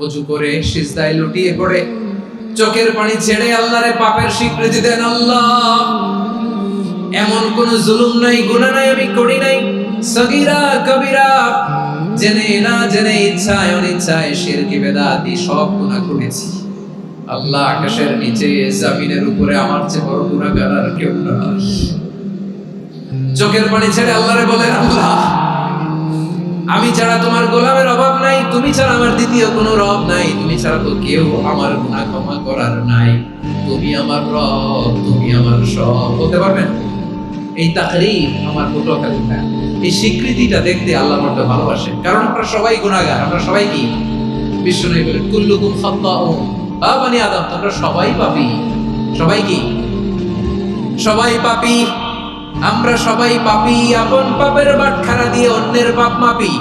ওযু করে সিজদায় লুটিয়ে পড়ে চোখের পানি ছেড়ে আল্লাহরে পাপের স্বীকৃতি দেন। আল্লাহ, এমন কোন জুলুম নাই, গুনাহ নাই আমি করি নাই, সগীরা কবিরা, জেনে না জেনে, ইচ্ছায় অনিচ্ছায়, শিরকি বেদাতি সব গুনাহ করেছি। আল্লাহ, আকাশের নিচে জমিনের উপরে আমার চেয়ে বড় গুনাহগার আর কেউ নাই। চোখের পানি ছেড়ে আল্লাহরে বলেন, আল্লাহ, আমি ছাড়া তোমার গোলামের অভাব নাই, তুমি ছাড়া আমার দ্বিতীয় কোনো রব নাই, তুমি ছাড়া তো কেউ আমার গুনাহ ক্ষমা করার নাই, তুমি আমার রব, তুমি আমার সব। বলতে পারবেন? এই তাকরীর আমার পটুয়াখালী না, এই স্বীকৃতিটা দেখতে আল্লাহ বড় ভালোবাসেন। কারণ আমরা সবাই গুনাহগার, আমরা সবাই কি? বিশ্বনবী বলেন, কুল্লুকুম খাত্তাউন, বানি আদম, তোমরা সবাই পাপী। সবাই কি? সবাই পাপী। আমরা সবাই পাপী। আপন পাপের বাটখারা দিয়ে অন্যের পাপ মাপি।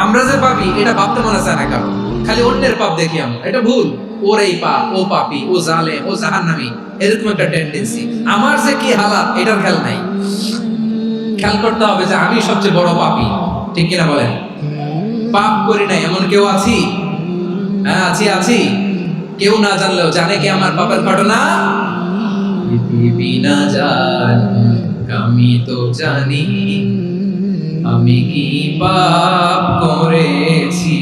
আমরা যে পাপী এটা ভাবতে মনে চায় না কারণ, খালি অন্যের পাপ দেখি আমরা, এটা ভুল। ওর এই পাপ, ও পাপী, ও জালেম, ও জাহান্নামী, এরকম একটা টেন্ডেন্সি। আমার যে কি হালাত এটার খেয়াল নাই। খেয়াল করতে হবে যে আমি সবচেয়ে বড় পাপী, ঠিক কিনা বলেন? পাপ করি নাই এমন কেউ আছি? হ্যাঁ, আছি। কেউ না জানলেও জানে কি আমার পাপের ঘটনা? পৃথিবী না জানুক আমি তো জানি, আমি কি পাপ করেছি।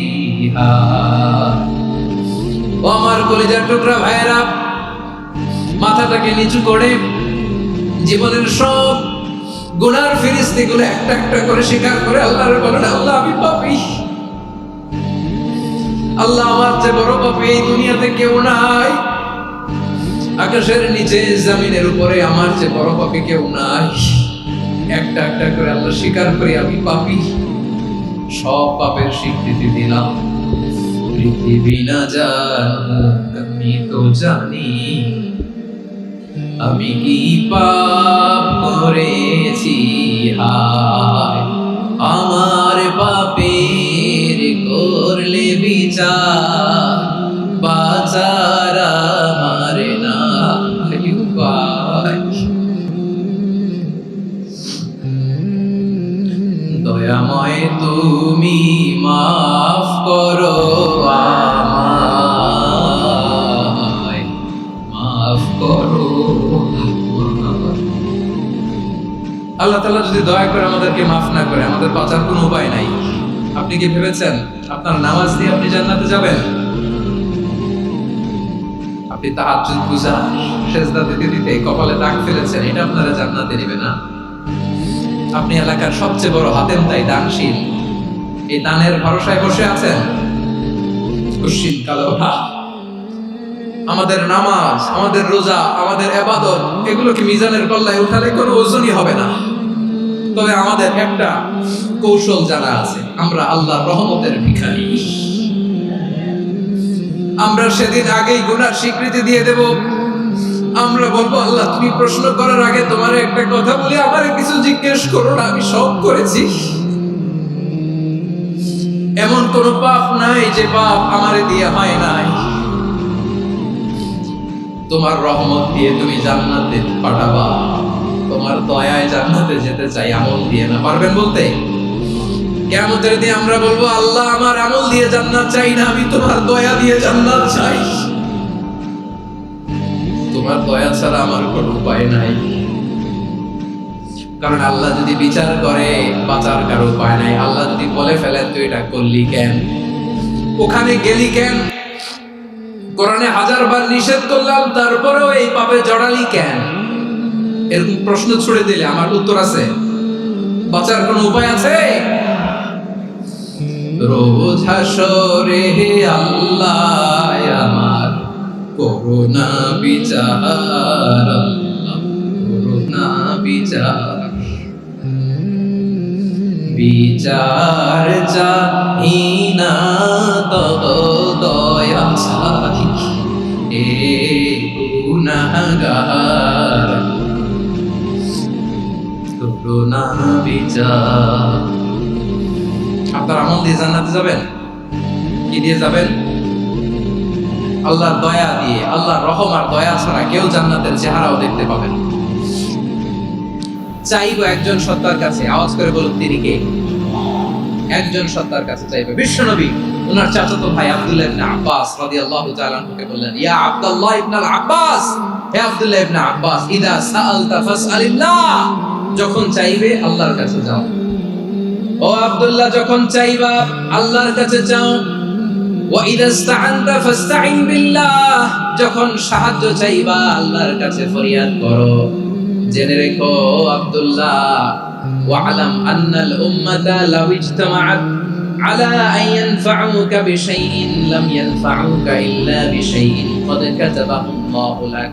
ও আমার কলিজার টুকরা ভাইয়েরা, মাথাটাকে নিচু করে জীবনের সব গুনার ফিরিস্তিগুলো একটা একটা করে স্বীকার করে আল্লাহর বলেন, আল্লাহ, আমি পাপী। আল্লাহ, আমার চেয়ে বড় পাপী এই দুনিয়াতে কেউ নাই। আকাশের নিচে জমিনের উপরে আমার চেয়ে বড় পাপী কেউ নাই। একটা একটা করে আল্লাহ স্বীকার করি আমি পাপী। সব পাপের স্বীকৃতি দিলাম। পৃথিবী না জানুক আমি তো জানি, আমি কি পাপ করেছি। হায় আমার পাপের করলে বিচার, বাঁচার আমার নাই উপায়। দয়াময় তুমি মাফ করো আমায়, মাফ করো। আল্লাহ তাআলা যদি দয়া করে আমাদেরকে মাফ না করে, আমাদের বাঁচার কোনো উপায় নাই। আপনি কি ভেবেছেন আপনার নামাজ দিয়ে আপনি জান্নাতে যাবেন? আপনি তাহাজ্জুদ গুজার, সেজদা দিতে দিতে কপালে দাগ ফেলেছেন, এটা আপনারা জান্নাতে নেবে না। আপনি এলাকার সবচেয়ে বড় হাতেম তাই দানশীল, এই দানের ভরসায় বসে আছেন। খুশিন কালো আমাদের নামাজ, আমাদের রোজা, আমাদের ইবাদত, এগুলো কি মিজানের পাল্লায় উঠালে কোনো ওজনই হবে না। তবে আমাদের একটা কৌশল জানা আছে, আমরা আল্লাহর রহমতের ভিখারি। আমরা সেদিন আগেই গুনার স্বীকৃতি দিয়ে দেব। আমরা বলবো, আল্লাহ, তুমি প্রশ্ন করার আগে তোমার একটা কথা বলি, আমারে কিছু জিজ্ঞেস করো না, আমি সব করেছি। এমন কোন পাপ নাই যে পাপ আমারে দিয়ে হয় নাই। তোমার রহমত দিয়ে তুমি জান্নাতে পাঠাবা, তোমার দয়ায় জান্নাতে যেতে চাই, আমল দিয়ে না। পারবেন বলতে? কিয়ামতের দিন আমরা বলবো, আল্লাহ, আমার আমল দিয়ে জান্নাত চাই না, আমি তোমার দয়া দিয়ে জান্নাত চাই। তোমার দয়া ছাড়া আমার কোনো উপায় নাই। কারণ আল্লাহ যদি বিচার করে, বাঁচার কারো উপায় নাই। আল্লাহ যদি বলে ফেলেন, তুই এটা করলি কেন, ওখানে গেলি কেন, কোরআনে 1000 বার নিষেধ করলাম তারপরেও এই পাপে জড়ালি কেন, এরকম প্রশ্ন ছুড়ে দিলে আমার উত্তর আছে? বাঁচার কোনো উপায় আছে? রোজ হাসরে হে আল্লাহ আমার করুণা বিচার, আল্লাহ করুণা বিচার, বিচার চাহি না তব দয়া চাহি, এ গুনাহগার করুণা বিচার। আপনার আমল দিয়ে জান্নাতে যাবেন? কি দিয়ে যাবেন? আল্লাহর দয়া দিয়ে। আল্লাহর রহম আর দয়া ছাড়া কেউ জান্নাতের চেহারাও দেখতে পাবেন। চাইবো একজন সত্তার কাছে, আওয়াজ করে বলুন তিনি কে? একজন সত্তার কাছে চাইবে, বিশ্বনবী ওনার চাচাতো ভাই আব্দুল্লাহ ইবনে আব্বাস রাদিয়াল্লাহু তাআলা আনহুকে বললেন, ইয়া আব্দুল্লাহ ইবনে আব্বাস, হে আব্দুল্লাহ ইবনে আব্বাস, ইদা সাআলতা ফাসআলিল্লাহ, যখন চাইবে আল্লাহর কাছে যাও। ও আব্দুল্লাহ, যখন চাইবা আল্লাহর কাছে চাও। ওয়া ইদা ইসতাআনতা ফাসতাইন বিল্লাহ, যখন সাহায্য চাইবা আল্লাহর কাছে ফরিয়াদ করো। জেনে রেখো আব্দুল্লাহ, ওয়া'লাম আন্নাল উম্মাতা লাউ ইজতামাআত আলা আন ইয়ানফাউকা বিশাইইন লাম ইয়ানফাউকা ইল্লা বিশাইইন ক্বাদ কাতাবাহু আল্লাহু লাক।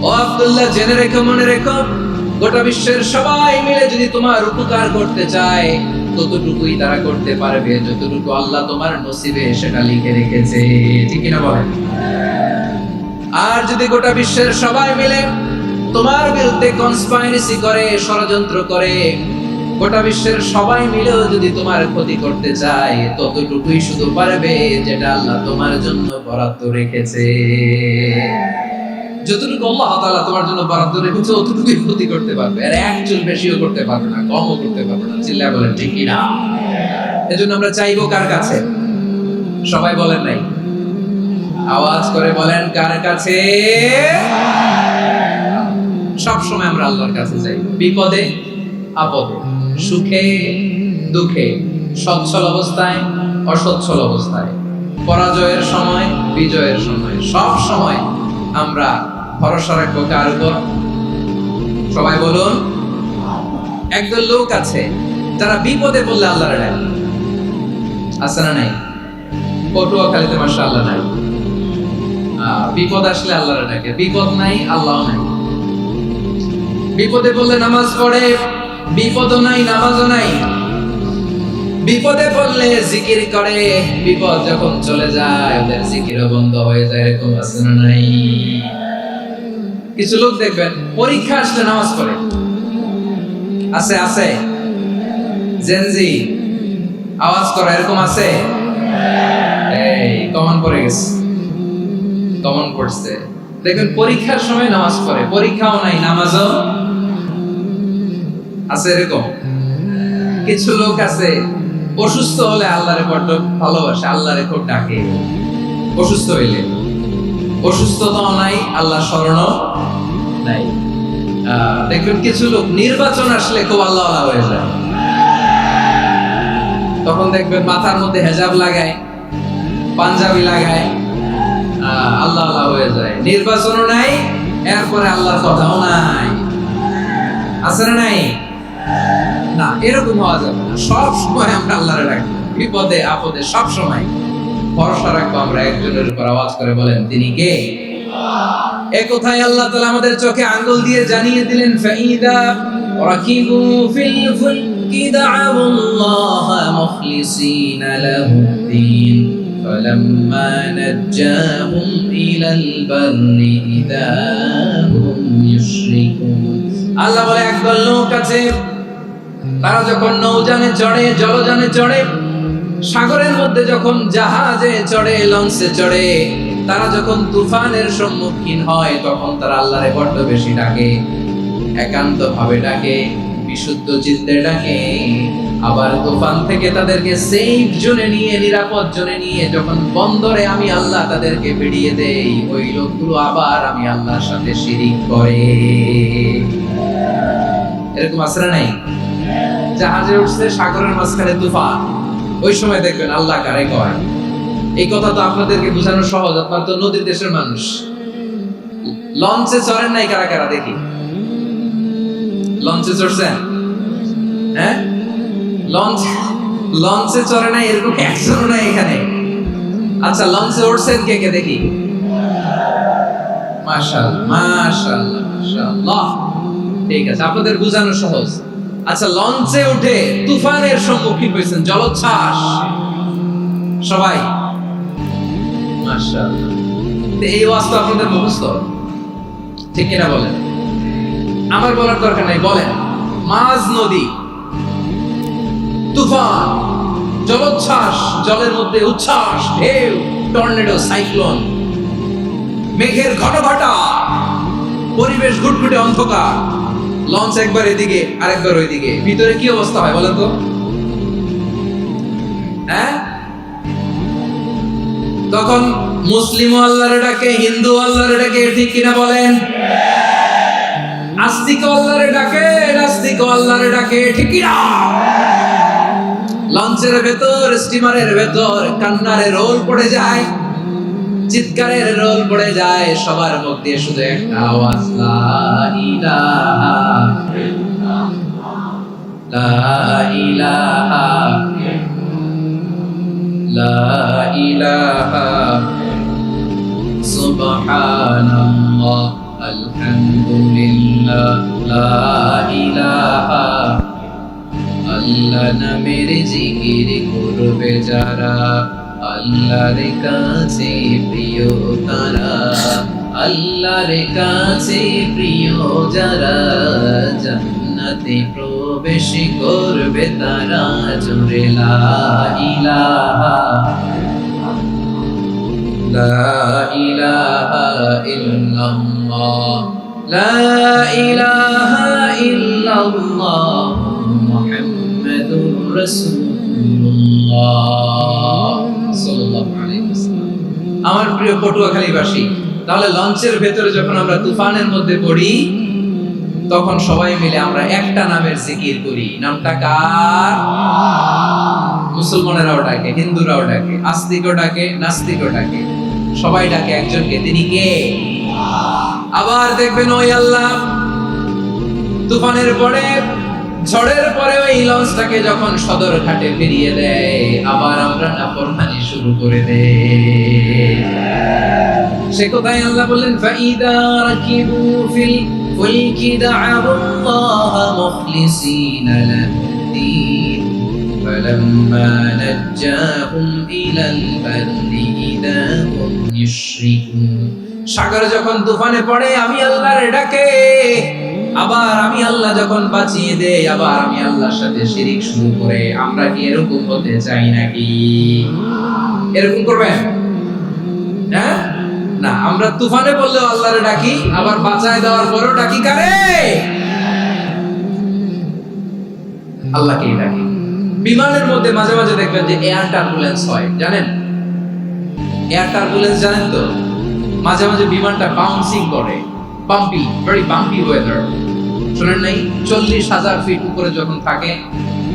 ও আব্দুল্লাহ, জেনে রেখো, মনে রেখো, গোটা বিশ্বের সবাই মিলে যদি তোমার উপকার করতে চায় ততটুকুই তারা করতে পারবে যতটুকু আল্লাহ তোমার নসিবে সেটা লিখে রেখেছে। ঠিক কিনা বলেন? আর যদি গোটা বিশ্বের সবাই মিলে তোমার বিরুদ্ধে কনস্পাইরেসি করে, ষড়যন্ত্র করে, গোটা বিশ্বের সবাই মিলেও যদি তোমার ক্ষতি করতে চায় ততটুকুই শুধু পারবে যেটা আল্লাহ তোমার জন্য বরাদ্দ রেখেছে। যতটুকু আল্লাহ তাআলা তোমার জন্য বরাদ্দ রেখেছে ততটুকুই ক্ষতি করতে পারবে, আর এক চুল বেশিও করতে পারবে না, কমও করতে পারবে না। চিল্লায় বলেন ঠিক কিনা? এজন্য আমরা চাইবো কার কাছে? সবাই বলেন নাই, আওয়াজ করে বলেন কার কাছে? সব সময় আমরা আল্লাহর কাছে যাই, বিপদে আপদে, সুখে দুঃখে, সচ্ছল অবস্থায় অসচ্ছল অবস্থায়, পরাজয়ের সময় বিজয়ের সময়, সব সময় আমরা ভরসা রাখবো কার উপর? সবাই বলুন। একদল লোক আছে যারা বিপদে পড়লে আল্লাহর ডাকে, আছে না নাই? পটুয়াখালীতে মাশাআল্লাহ নাই, বিপদ আসলে আল্লাহর ডাকে, বিপদ নাই আল্লাহ নাই। বিপদে পড়লে নামাজ পড়ে, বিপদও নাই নামাজও নাই। বিপদে পড়লে জিকির করে, বিপদ যখন চলে যায় ওদের জিকিরও বন্ধ হয়ে যায়। এরকম আছে না নাই? কিছু লোক দেখবেন পরীক্ষা আসলে নামাজ পড়ে, আছে আছে, জেনজি আওয়াজ করে, এরকম আছে। এই কমন পড়ে গেছে, কমন পড়ছে। দেখবেন পরীক্ষার সময় নামাজ পড়ে, পরীক্ষাও নাই নামাজও আছে। এরকম কিছু লোক আছে অসুস্থ হলে আল্লাহরে বড্ড ভালোবাসে, আল্লাহরে খুব ডাকে। অসুস্থ হইলে অসুস্থতাও নাই, আল্লাহ স্মরণও নাই। দেখবেন কিছু লোক নির্বাচন আসলে খুব আল্লাহ হয়ে যায়, তখন দেখবেন মাথার মধ্যে হেজাব লাগায়, পাঞ্জাবি লাগায়, আল্লাহ হয়ে যায়। নির্বাচনও নাই, এরপরে আল্লাহর কথাও নাই। আছে না নাই? না, এরকম হওয়া যাবে না। সব সময় আমরা আল্লাহরে রাখবো, বিপদে আপদে সব সময় ভরসা রাখবো আমরা একজনের উপর। আওয়াজ করে বলেন তিনি কে? এ কথাই আল্লাহ তাআলা আমাদের চোখে আঙ্গুল দিয়ে জানিয়ে দিলেন, ফাইদা রাকিবু ফিল ফুলকি দা'আউল্লাহ মুখলিসিনা লাহুদ্দিন ফালাম্মা নাজ্জাহুম ইলাল বাররি ইযা হুম ইউশরিকুন। আল্লাহ বলে একদল লোক আছে তারা যখন নৌযানে চড়ে, জলযানে চড়ে, সাগরের মধ্যে যখন জাহাজে চড়ে, লঞ্চে চড়ে, তারা যখন তুফানের সম্মুখীন হয় তখন তারা আল্লাহরে বড্ড বেশি ডাকে, একান্ত ভাবে ডাকে, বিশুদ্ধ চিত্তে ডাকে। আবার তুফান থেকে তাদেরকে সেফ জোনে নিয়ে, নিরাপদ জোনে নিয়ে যখন বন্দরে আমি আল্লাহ তাদেরকে বেরিয়ে দেই, ওই লোকগুলো আবার আমি আল্লাহর সাথে শিরিক করে। এরকম আছে না নাই? জাহাজে উঠছে, সাগরের মাঝখানে তুফান, ওই সময় দেখবেন আল্লাহ কারে কয়। এই কথা তো আপনাদেরকে বোঝানো সহজ, আপনার তো নদীর দেশের মানুষ। লঞ্চে চড়েন নাই কারা কারা দেখি? লঞ্চে চড়ছেন? হ্যাঁ, লঞ্চে চড়ে নাই এরকম একজনও নাই এখানে। আচ্ছা, লঞ্চে উঠছেন কে কে দেখি? মাশাআল্লাহ মাশাআল্লাহ মাশাআল্লাহ। ঠিক আছে, আপনাদের বোঝানো সহজ। আচ্ছা, লঞ্চে উঠে তুফানের সম্মুখীন হয়েছেন, জলোচ্ছ্বাস, সবাই মাশাআল্লাহ। এই ওয়াজটা আপনাদের মুখস্থ, ঠিক কিনা বলেন? আমার বলার দরকার নাই, বলেন। মাঝ নদী, তুফান, জলোচ্ছ্বাস, জলের মধ্যে উচ্ছ্বাস, ঢেউ, টর্নেডো, সাইক্লোন, মেঘের ঘনঘটা, পরিবেশ ঘুটঘুটে অন্ধকার, লঞ্চ একবার এদিকে আরেকবার ওইদিকে, ভিতরে কি অবস্থা হয় বলেন তো? হ্যাঁ, তখন মুসলিম আল্লাহর ডাকে, হিন্দু আল্লাহর ডাকে, ঠিক কিনা বলেন? আস্তিক আল্লাহর ডাকে, নাস্তিক আল্লাহর ডাকে, ঠিক কিনা? লঞ্চের ভেতর, স্টিমারের ভেতর কান্নারে রোল পড়ে যায়, চিৎকারের রোল পড়ে যায়, সবার মুখ দিয়ে শুধু একটা আওয়াজ, লা ইলাহা লা ইলাহা লা ইলাহা সুবহানাল্লাহ আলহামদুলিল্লাহ লা ইলাহা। আল্লাহ নামের জিকির করবে যারা, আল্লাহর কাছে প্রিয় তারা, আল্লাহর কাছে প্রিয় যারা, জান্নাতে প্রবেশ করবে তারা, জোরে লা ইলাহা লা ইলাহা ইল্লাল্লাহ লা ইলাহা ইল্লাল্লাহ মুহাম্মাদুর রাসূলুল্লাহ সাল্লাল্লাহু আলাইহি ওয়াসাল্লাম। আমার প্রিয় পটুয়াখালীবাসী, তাহলে লঞ্চের ভেতরে যখন আমরা তুফানের মধ্যে পড়ি, তখন সবাই মিলে আমরা একটা নামের জিকির করি। নামটা কার? মুসলমানেরাও ডাকে, হিন্দুরাও ডাকে, আস্তিকও ডাকে, নাস্তিকও ডাকে, সবাই ডাকে একজনকে, তিনি কে? আবার দেখবেন ওই আল্লাহ তুফানের পরে, ঝড়ের পরে ওই লঞ্চটাকে যখন সদর ঘাটে ফিরিয়ে দেয়, আবার আমরা নাফরমানি শুরু করে দেই। সে কোথায় আল্লাহ বললেন, ফাইদা রাকিবু ফিল ফুলকি দা'আল্লাহ মুখলিসিনা লাহুদ্দিন ফালাম্মা নাজ্জাহুম ইলাল বাররি ইযা হুম ইউশরিকুন। সাগর যখন তুফানে পড়ে, আমি আল্লাহর ডাকে, আবার আমি আল্লাহ যখন বাঁচিয়ে দেই, আবার আমি আল্লাহর সাথে শিরিক শুরু করে, আমরা কি এরকম হতে চাই নাকি? এরকম করবেন? হ্যাঁ না, আমরা তুফানে বললেও আল্লাহরে ডাকি, আবার বাঁচায় দেওয়ার পরও ডাকি কারে? আল্লাহকেই ডাকি। বিমানের মধ্যে মাঝে মাঝে দেখবেন যে এয়ার টার্বুলেন্স হয়, জানেন? এয়ার টার্বুলেন্স জানেন তো? মাঝে মাঝে বিমানটা বাউন্সিং করে, বাম্পি, ভেরি বাম্পি ওয়েদার। শুনেন নাই? 40,000 ফিট উপরে যখন থাকে,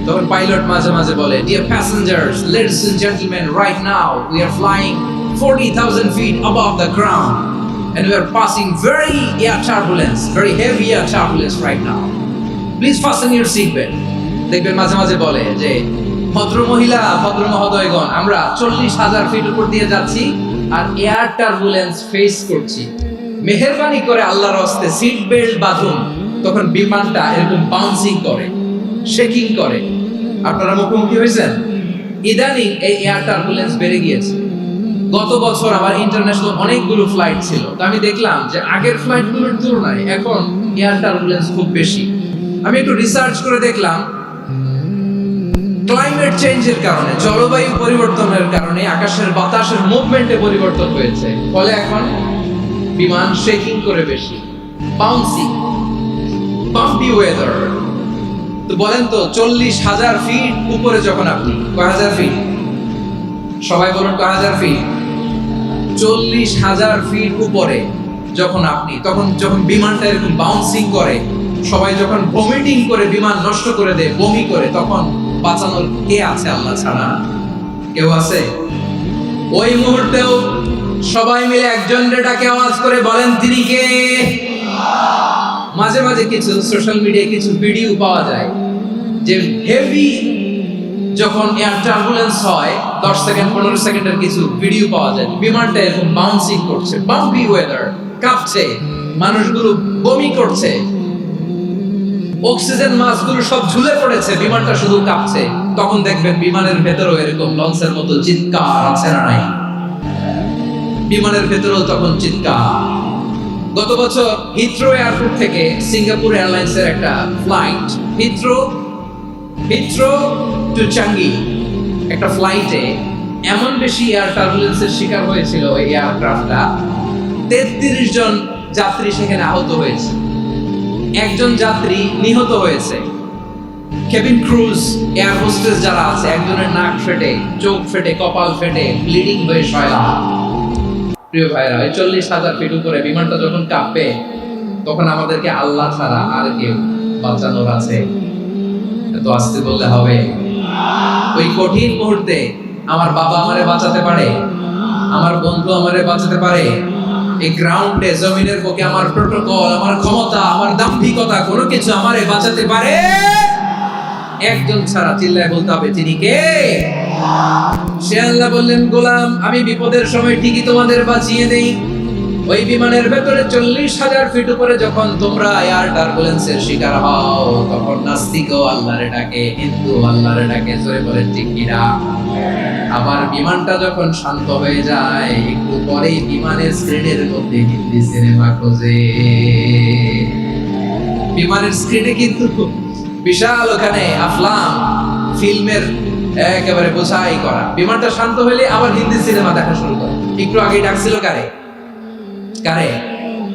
তখন পাইলট মাঝে মাঝে বলে, dear passengers, ladies and gentleman, right now we are flying 40,000 feet above the ground and we are passing very air turbulence, very heavy air turbulence right now. Please fasten your seatbelt. দেখবেন মাঝে মাঝে বলে যে, ভদ্র মহিলা, ভদ্র মহোদয়গণ, আমরা 40,000 ফিট উপর দিয়ে যাচ্ছি আর এয়ার টার্বুলেন্স ফেস করছি, মেহেরবানি করে আল্লাহর হস্তে সিট বেল্ট বাঁধুন। তখন বিমানটা এরকম বাউন্সিং করে, শেকিং করে। আপনারা মুখোমুখি হয়েছেন? ইদানিং এই এয়ার টার্বুলেন্স বেড়ে গিয়েছে। গত বছর আমার ইন্টারন্যাশনাল অনেকগুলো ফ্লাইট ছিল, তো আমি দেখলাম যে আগের ফ্লাইটগুলোর তুলনায় এখন এয়ার টার্বুলেন্স খুব বেশি। আমি একটু রিসার্চ করে দেখলাম, ক্লাইমেট চেঞ্জের কারণে, জলবায়ু পরিবর্তনের কারণে আকাশের বাতাসের মুভমেন্টে পরিবর্তন হয়েছে, ফলে এখন বিমান শেকিং করে বেশি, বাউন্সিং, বাম্পি ওয়েদার। তো বলেন তো, 40,000 ফিট উপরে যখন আপনি, কয় হাজার ফিট? সবাই বলুন কয় হাজার ফিট? 40,000 ফিট উপরে যখন আপনি, তখন যখন বিমানটা এরকম বাউন্সিং করে, সবাই যখন ভমিটিং করে বিমান নষ্ট করে দেয়, বমি করে, তখন বাঁচানোর কে আছে আল্লাহ ছাড়া? কেউ আছে? ওই মুহূর্তেও সবাই মিলে একজনের ডাকে আওয়াজ করে বলেন, তিনি কে? মাঝে মাঝে কিছু সোশ্যাল মিডিয়ায় কিছু ভিডিও পাওয়া যায় যে হেভি যখন এয়ার টার্বুলেন্স হয়, 10 সেকেন্ড 15 সেকেন্ডের কিছু ভিডিও পাওয়া যায়, বিমানটা এরকম বাউন্সিং করছে, বাম্পি ওয়েদার, কাঁপছে, মানুষগুলো বমি করছে, অক্সিজেন মাস্কগুলো সব ঝুলে পড়েছে, বিমানটা শুধু কাঁপছে। তখন দেখবেন বিমানের ভেতরেও এরকম লঞ্চের মতো চিৎকার আছে না নাই? বিমানের ভেতরেও তখন চিৎকার। গত বছর হিথ্রো এয়ারপোর্ট থেকে সিঙ্গাপুর এয়ারলাইন্সের একটা ফ্লাইট, হিথ্রো টু চাঙ্গি, একটা ফ্লাইটে এমন বেশি এয়ার টার্বুলেন্সের শিকার হয়েছিল এই এয়ারক্রাফটটা, 33 জন যাত্রী সেখানে আহত হয়েছে, একজন যাত্রী নিহত হয়েছে। কেবিন ক্রুজ, এয়ার হোস্টেস যারা আছে, একজনের নাক ফেটে, চোখ ফেটে, কপাল ফেটে, ব্লিডিং হয়ে শয়লা। প্রিয় ভাইরা, 40,000 ফিট উপরে বিমানটা যখন কাঁপবে, তখন আমাদেরকে আল্লাহ ছাড়া আর কেউ বাঁচানোর আছে? এত আস্তে বললে হবে? ওই কঠিন মুহূর্তে আমার বাবা আমারে বাঁচাতে পারে, আমার বন্ধু আমারে বাঁচাতে পারে। এই গ্রাউন্ডে, জমিনের বুকে আমার প্রোটোকল, আমার ক্ষমতা, আমার দাম্ভিকতা কোনো কিছু আমারে বাঁচাতে পারে? একজন ছাড়া। চিল্লায় বলতে হবে, তিনি কে? সে আল্লাহ বললেন, গোলাম আমি বিপদের সময় ঠিকই তোমাদের বাঁচিয়ে দেই। ওই বিমানের ভেতরে 40,000 ফিট উপরে যখন তোমরা এয়ার টার্বুলেন্সের শিকার হও, তখন নাস্তিকও আল্লাহরে ডাকে, হিন্দু আল্লাহরে ডাকে, জোরে বলেন ঠিক কিনা? আবার বিমানটা যখন শান্ত হয়ে যায়, একটু পরেই বিমানের স্ক্রিনের মধ্যে হিন্দি সিনেমা খোঁজে। বিমানের স্ক্রিনে কিন্তু বিশাল ওখানে আফলাম ফিল্মের একেবারে বোঝাই করা। বিমানটা শান্ত হইলে আবার হিন্দি সিনেমা দেখা শুরু করে। একটু আগে ডাকছিল কারে?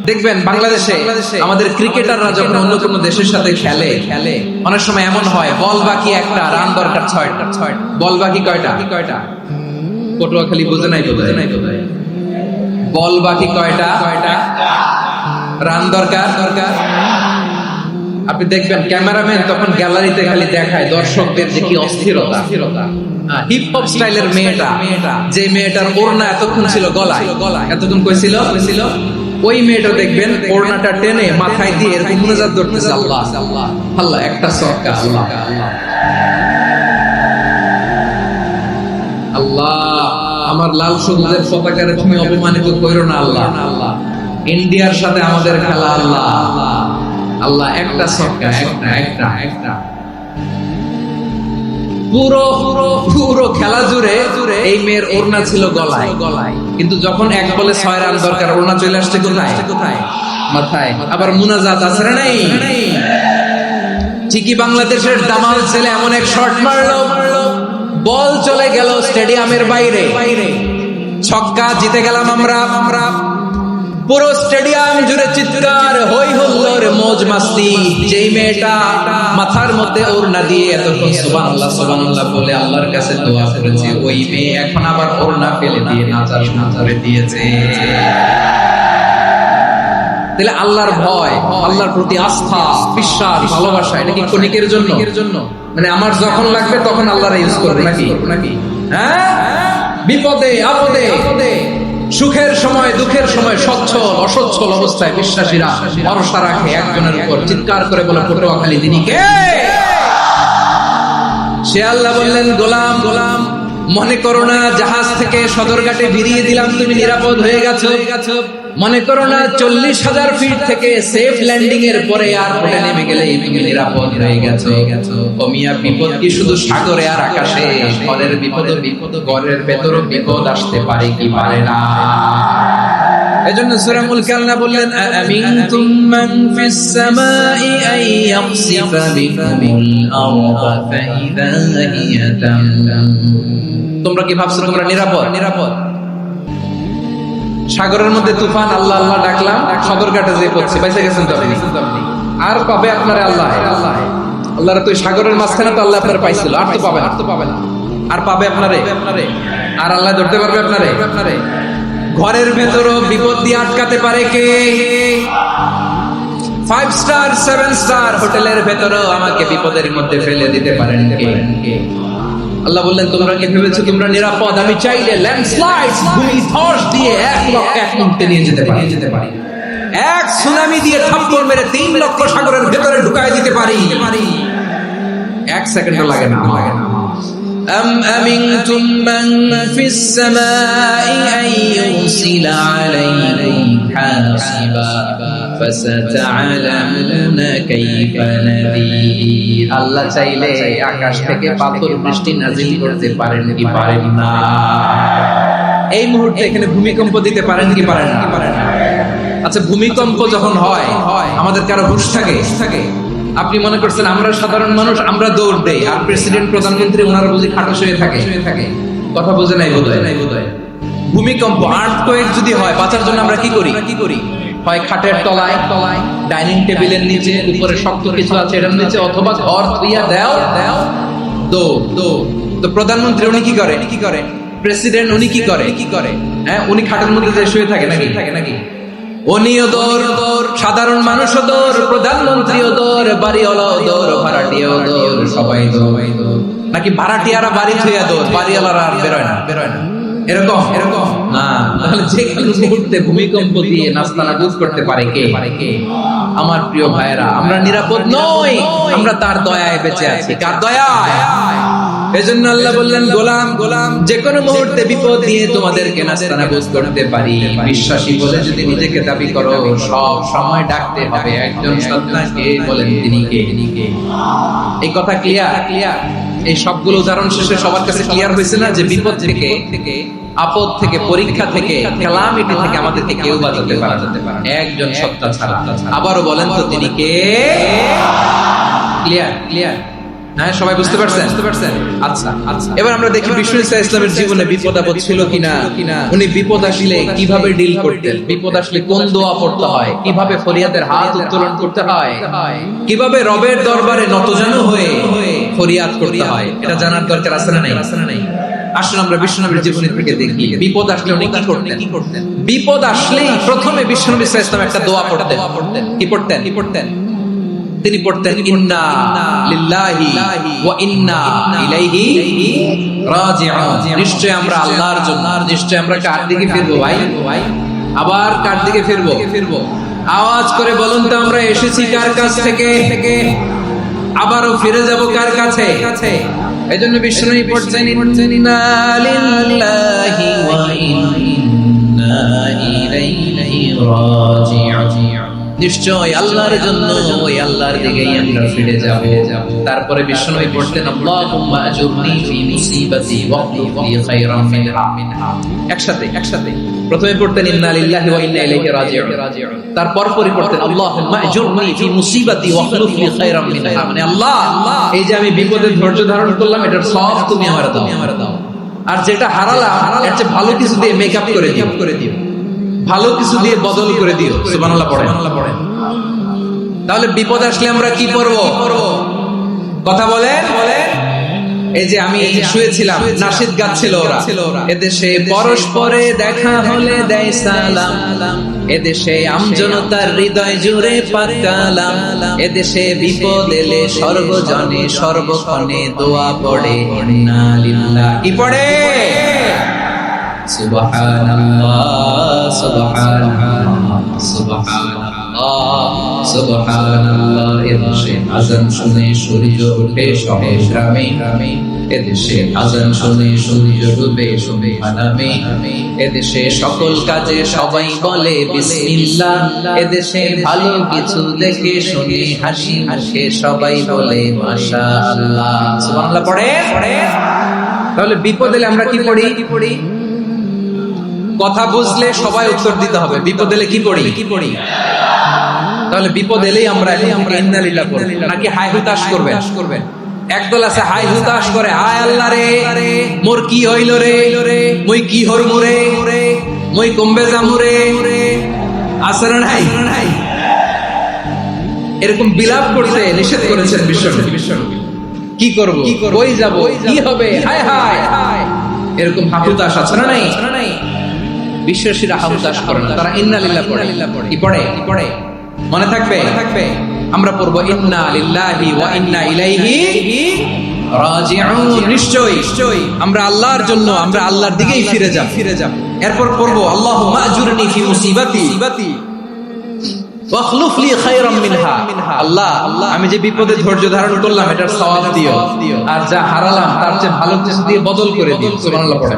দেখবেন বাংলাদেশে আমাদের ক্রিকেটাররা যখন অন্য কোনো দেশের সাথে খেলে, অনেক সময় এমন হয়, বল বাকি একটা, রান দরকার 6টা। বল বাকি কয়টা? পটুয়াখালী বুঝে নাই বোধহয়। বল বাকি কয়টা? রান দরকার। আপনি দেখবেন ক্যামেরাম্যান তখন গ্যালারিতে খালি দেখায় দর্শকদের যে কি অস্থিরতা। হিপ হপ স্টাইলের মেয়েটা, যে মেয়েটার ওড়না এতক্ষণ ছিল গলায়, এতক্ষণ কইছিল, ওই মেয়েটা দেখবেন ওড়নাটা টেনে মাথায় দিয়ে এরকম মুনাজাত করতেছে, আল্লাহ আল্লাহ, একটা সরকার, আল্লাহ আল্লাহ, আমার লাল সবুজের পতাকারে তুমি অপমানিত কইরো না আল্লাহ। ইন্ডিয়ার সাথে আমাদের খেলা, আল্লাহ আল্লাহ, একটা সরকার, একটা পুরো খেলা জুড়ে এই মেয়ের ওড়না ছিল গলায়। কিন্তু যখন 1 বলে 6 রান দরকার, ওড়না চলে আসছে কোথায়? মাথায়। আবার মুনাজাত আছে না নাই? ঠিকই বাংলাদেশের দামাল ছেলে এমন এক শট মারলো, বল চলে গেল স্টেডিয়ামের বাইরে, ছক্কা, জিতে গেলাম আমরা। পুরো স্টেডিয়াম জুড়ে চিৎকার, হই হুল্লোড়, মौज মাস্তি। যেই মেয়েটা মাথার মধ্যে ওড়না দিয়ে এতক্ষণ সুবহানাল্লাহ সুবহানাল্লাহ বলে আল্লাহর কাছে দোয়া করেছে, ওই মেয়ে এখন আবার ওড়না ফেলে দিয়ে নাচার নাচারে দিয়েছে। তাহলে আল্লাহর ভয়, আল্লাহর প্রতি আস্থা, বিশ্বাস, ভালোবাসা, এটা কি ক্ষণিকের জন্য? মানে আমার যখন লাগবে তখন আল্লাহর ইউজ করবে নাকি? হ্যাঁ, বিপদে আপদে, সুখের সময় দুঃখের সময় সচ্ছল অসচ্ছল অবস্থায় বিশ্বাসীরা ভরসা রাখে একজনের উপর। চিৎকার করে বলে, পটুয়াখালী তিনি কে? সে আল্লাহ বললেন, গোলাম মনে করো না জাহাজ থেকে সদরঘাটে ভিড়িয়ে দিলাম, তুমি নিরাপদ হয়ে গেছো। মনে করো না 40,000 ফিট থেকে সেফ ল্যান্ডিং এর পরে এয়ারপোর্টে নেমে গেলে তুমি নিরাপদ হয়ে গেছো। কমিয়া বিপদ কি শুধু সাগরে আর আকাশে? ঘরের বিপদ, ঘরের ভেতরও বিপদ আসতে পারে কি পারে না? এজন্য সূরা মুলক আল্লাহ বললেন, আমিনতুম মান ফিস সামাই আন ইয়াখসিফা বিকুমুল আরদা ফাইদা হিয়া তামুর। তোমরা কি ভাবছো তোমরা নিরাপদ? সাগরের মধ্যে তুফান, আল্লাহ আল্লাহ ডাকলাম, সদরঘাটে যেয়ে পড়ছে, বাইসে গেছেন তো আপনি। আর পাবে আপনারা আল্লাহ? আল্লাহর তো সাগরের মাঝখানে তো আল্লাহ আপনারা পাইছিল, আর তো পাবে না। আর পাবে আপনারে? আর আল্লাহ ধরতে পারবে আপনারে? ঘরের ভেতরও বিপদ দিয়ে আটকাতে পারে কে? 5 স্টার 7 স্টার হোটেলের ভেতরও আমাকে বিপদের মধ্যে ফেলে দিতে পারেন কে? আল্লাহ বললেন, তোমরা কি ভেবেছো তোমরা নিরাপদ? আমি চাইলে ল্যান্ডস্লাইড, ভূমিধস দিয়ে 1 লক্ষ 1 মুহূর্তে নিয়ে যেতে পারি। এক সুনামি দিয়ে থাপ্পড় মেরে 3 লক্ষ সাগরের ভেতরে ঢুকায় দিতে পারি। 1 সেকেন্ডও লাগে না। أم أمنتم من في السماء أن يرسل عليكم حاصبا فستعلمون كيف نذير। আল্লাহ চাইলে আকাশ থেকে পাথর বৃষ্টি নাজিল করতে পারেন কি পারেন না? এই মুহূর্তে এখানে ভূমিকম্প দিতে পারেন কি পারেন না? আচ্ছা, ভূমিকম্প যখন হয় আমাদের কারো হুঁশ থাকে? আপনি মনে করছেন আমরা সাধারণ মানুষ, আমরা দৌড় দেই, আর প্রেসিডেন্ট প্রধানমন্ত্রী ওনারা বুঝি খাটো শুয়ে থাকে? কথা বুঝে নাই বোধহয়। ভূমিকম্প, আর্থকোয়েক যদি হয়, বাঁচার জন্য আমরা কি করি? হয় খাটের তলায়, ডাইনিং টেবিলের নিচে, উপরে শক্ত কিছু আছে এটার নিচে, অথবা ঘর ধুইয়া দাও দো। তো প্রধানমন্ত্রী উনি কি করে? প্রেসিডেন্ট উনি কি করে? হ্যাঁ, উনি খাটের মধ্যে যে শুয়ে থাকে নাকি? উনিও দৌড়, সাধারণ মানুষও দৌড়, প্রধানমন্ত্রীও দৌড়, বাড়িওয়ালাও দৌড়, ভাড়াটিয়াও দৌড়, সবাই দৌড়। নাকি ভাড়াটিয়ারা বাড়ি থইয়া দৌড়, বাড়িওয়ালারা আর বেরোয় না? এরকম না। তাহলে যে কোনো মুহূর্তে ভূমিকম্প দিয়ে নাস্তানাবুদ করতে পারে কে? আমার প্রিয় ভাইয়েরা, আমরা নিরাপদ নই, আমরা তার দয়ায় বেঁচে আছি। কার দয়ায়? এজন্য আল্লাহ বললেন, গোলাম যে কোনো মুহূর্তে বিপদ নিয়ে তোমাদেরকে নাস্তানাবুদ করতে পারি। বিশ্বাসী বলে যদি নিজেকে দাবি করো, সব সময় ডাকতে হবে একজন সত্তাকে। বলেন তিনি কে? এই কথা ক্লিয়ার? এই সবগুলো উদাহরণ শেষে সবার কাছে ক্লিয়ার হয়েছে না যে বিপদ থেকে, আপদ থেকে, পরীক্ষা থেকে, ক্যালামিটি থেকে আমাদেরকে কেউ বাঁচাতে পারে একজন সত্তা ছাড়া। আবারও বলেন তো তিনি কে? ক্লিয়ার? হ্যাঁ, সবাই বুঝতে পারছেন? আচ্ছা, এবার আমরা দেখি বিষ্ণু ইসলামের জীবনে বিপদ আপদ ছিল কিনা। উনি বিপদ আসলে কিভাবে ডিল করতেন, বিপদ আসলে কোন দোয়া পড়তে হয়, কিভাবে ফরিয়াদের হাত উত্তোলন করতে হয়, কিভাবে রবের দরবারে নতজানু হয়ে ফরিয়াদ করতে হয়, এটা জানার দরকার আছে না নাই? আসলে আমরা বিশ্বনবীর জীবনী থেকে দেখি বিপদ আসলে উনি কি করতেন। বিপদ আসলেই প্রথমে বিশ্বনবী ইসলাম একটা দোয়া পড়তেন। কি পড়তেন? তিনি পড়তেন ইন্না লিল্লাহি ওয়া ইন্না ইলাইহি রাজিউন। নিশ্চয় আমরা আল্লাহর জন্য, নিশ্চয় আমরা কার দিকে ফিরবো ভাই? আবার কার দিকে ফিরবো? আওয়াজ করে বলুন তো, আমরা এসেছি কার কাছ থেকে? আবারও ফিরে যাব কার কাছে? এজন্য বিষ্ণুই পড়ছেন ইন্না লিল্লাহি ওয়া ইন্না ইলাইহি রাজিউন। নিশ্চয় আল্লাহর জন্য, ওই আল্লাহর দিকেই আমরা ফিরে যাব। তারপরে বিষ্ণুই পড়তেন আল্লাহুম্মা আজুরনি ফি মুসিবাতি ওয়াখলুফ লি খায়রাম মিনহা। একসাথে প্রথমে পড়তেন ইন্না লিল্লাহি ওয়া ইন্না ইলাইহি রাজিউন, তারপর পড়তেন আল্লাহুম্মা আজুরনি ফি মুসিবাতি ওয়াখলুফ লি খায়রাম মিনহা। মানে আল্লাহ, এই যে আমি বিপদে ধৈর্য ধারণ করলাম, এটার সব তুমি আমারে দাও, আর যেটা হারালাম এর চেয়ে ভালো কিছু দিয়ে মেকআপ করে দিও, ভালো কিছু দিয়ে বদল করে দিও। সুবহানাল্লাহ পড়েন। তাহলে বিপদ আসলে আমরা কি করব? কথা বলেন। এই যে আমি শুয়েছিলাম, নাশিদ গাচ্ছিল ওরা, এদেশে পরস্পরে দেখা হলে দেয় সালাম, এদেশে আমজনতার হৃদয় জুড়ে পাকালাম, এদেশে বিপদ এলে সর্বজনে সর্বক্ষণে দোয়া পড়ে ইন্না লিল্লাহি। কি পড়ে? সুবহানাল্লাহ, সুবহানাল্লাহ। এদেশে আযান শুনে সূর্য ওঠে সহস্রামে, এদেশে আযান শুনে সূর্য ডুবে সুবহানামে, এদেশে সকল কাজে সবাই বলে বিসমিল্লাহ, এদেশে ভালো কিছু দেখে শুনে হাসি মুখে সবাই বলে মাশাআল্লাহ। সুবহানাল্লাহ পড়ে। তাহলে বিপদ এলে আমরা কি পড়ি? কথা বুঝলে সবাই উত্তর দিতে হবে। বিপদ এলে কি পড়ি? তাহলে বিপদ এলেই আমরা ইন্না লিল্লাহি পড়ি, নাকি হাই হুতাশ করবেন? একদল আছে হাই হুতাশ করে, হায় আল্লাহ রে, মোর কি হইল রে, মই কি হইমু রে, মই কমবে যামু রে। আসর নাই, এরকম বিলাপ করতে নিষেধ করেছেন বিশ্বনবী। কি করব, কই যাব, কি হবে, হায় হায়, এরকম হাহুতাশ আছে না নাই? বিশ্বাসীরা হাহুতাশ করে না, তারা ইন্না লিল্লাহি পড়ে। কি পড়ে? মনে থাকবে? আমরা পড়ব ইন্না লিল্লাহি ওয়া ইন্না ইলাইহি রাজিউন। নিশ্চয়ই আমরা আল্লাহর জন্য, আমরা আল্লাহর দিকেই ফিরে যাব। এরপর পড়ব আল্লাহুম্মা আজুরনি ফি মুসিবাতি ওয়াখলুফ লি খায়রাম মিনহা। আল্লাহ, আমি যে বিপদে ধৈর্য ধারণ করলাম এটার সওয়াব দিও, আর যা হারালাম তার চেয়ে ভালো কিছু দিয়ে বদল করে দিও। সুবহানাল্লাহ পড়ে।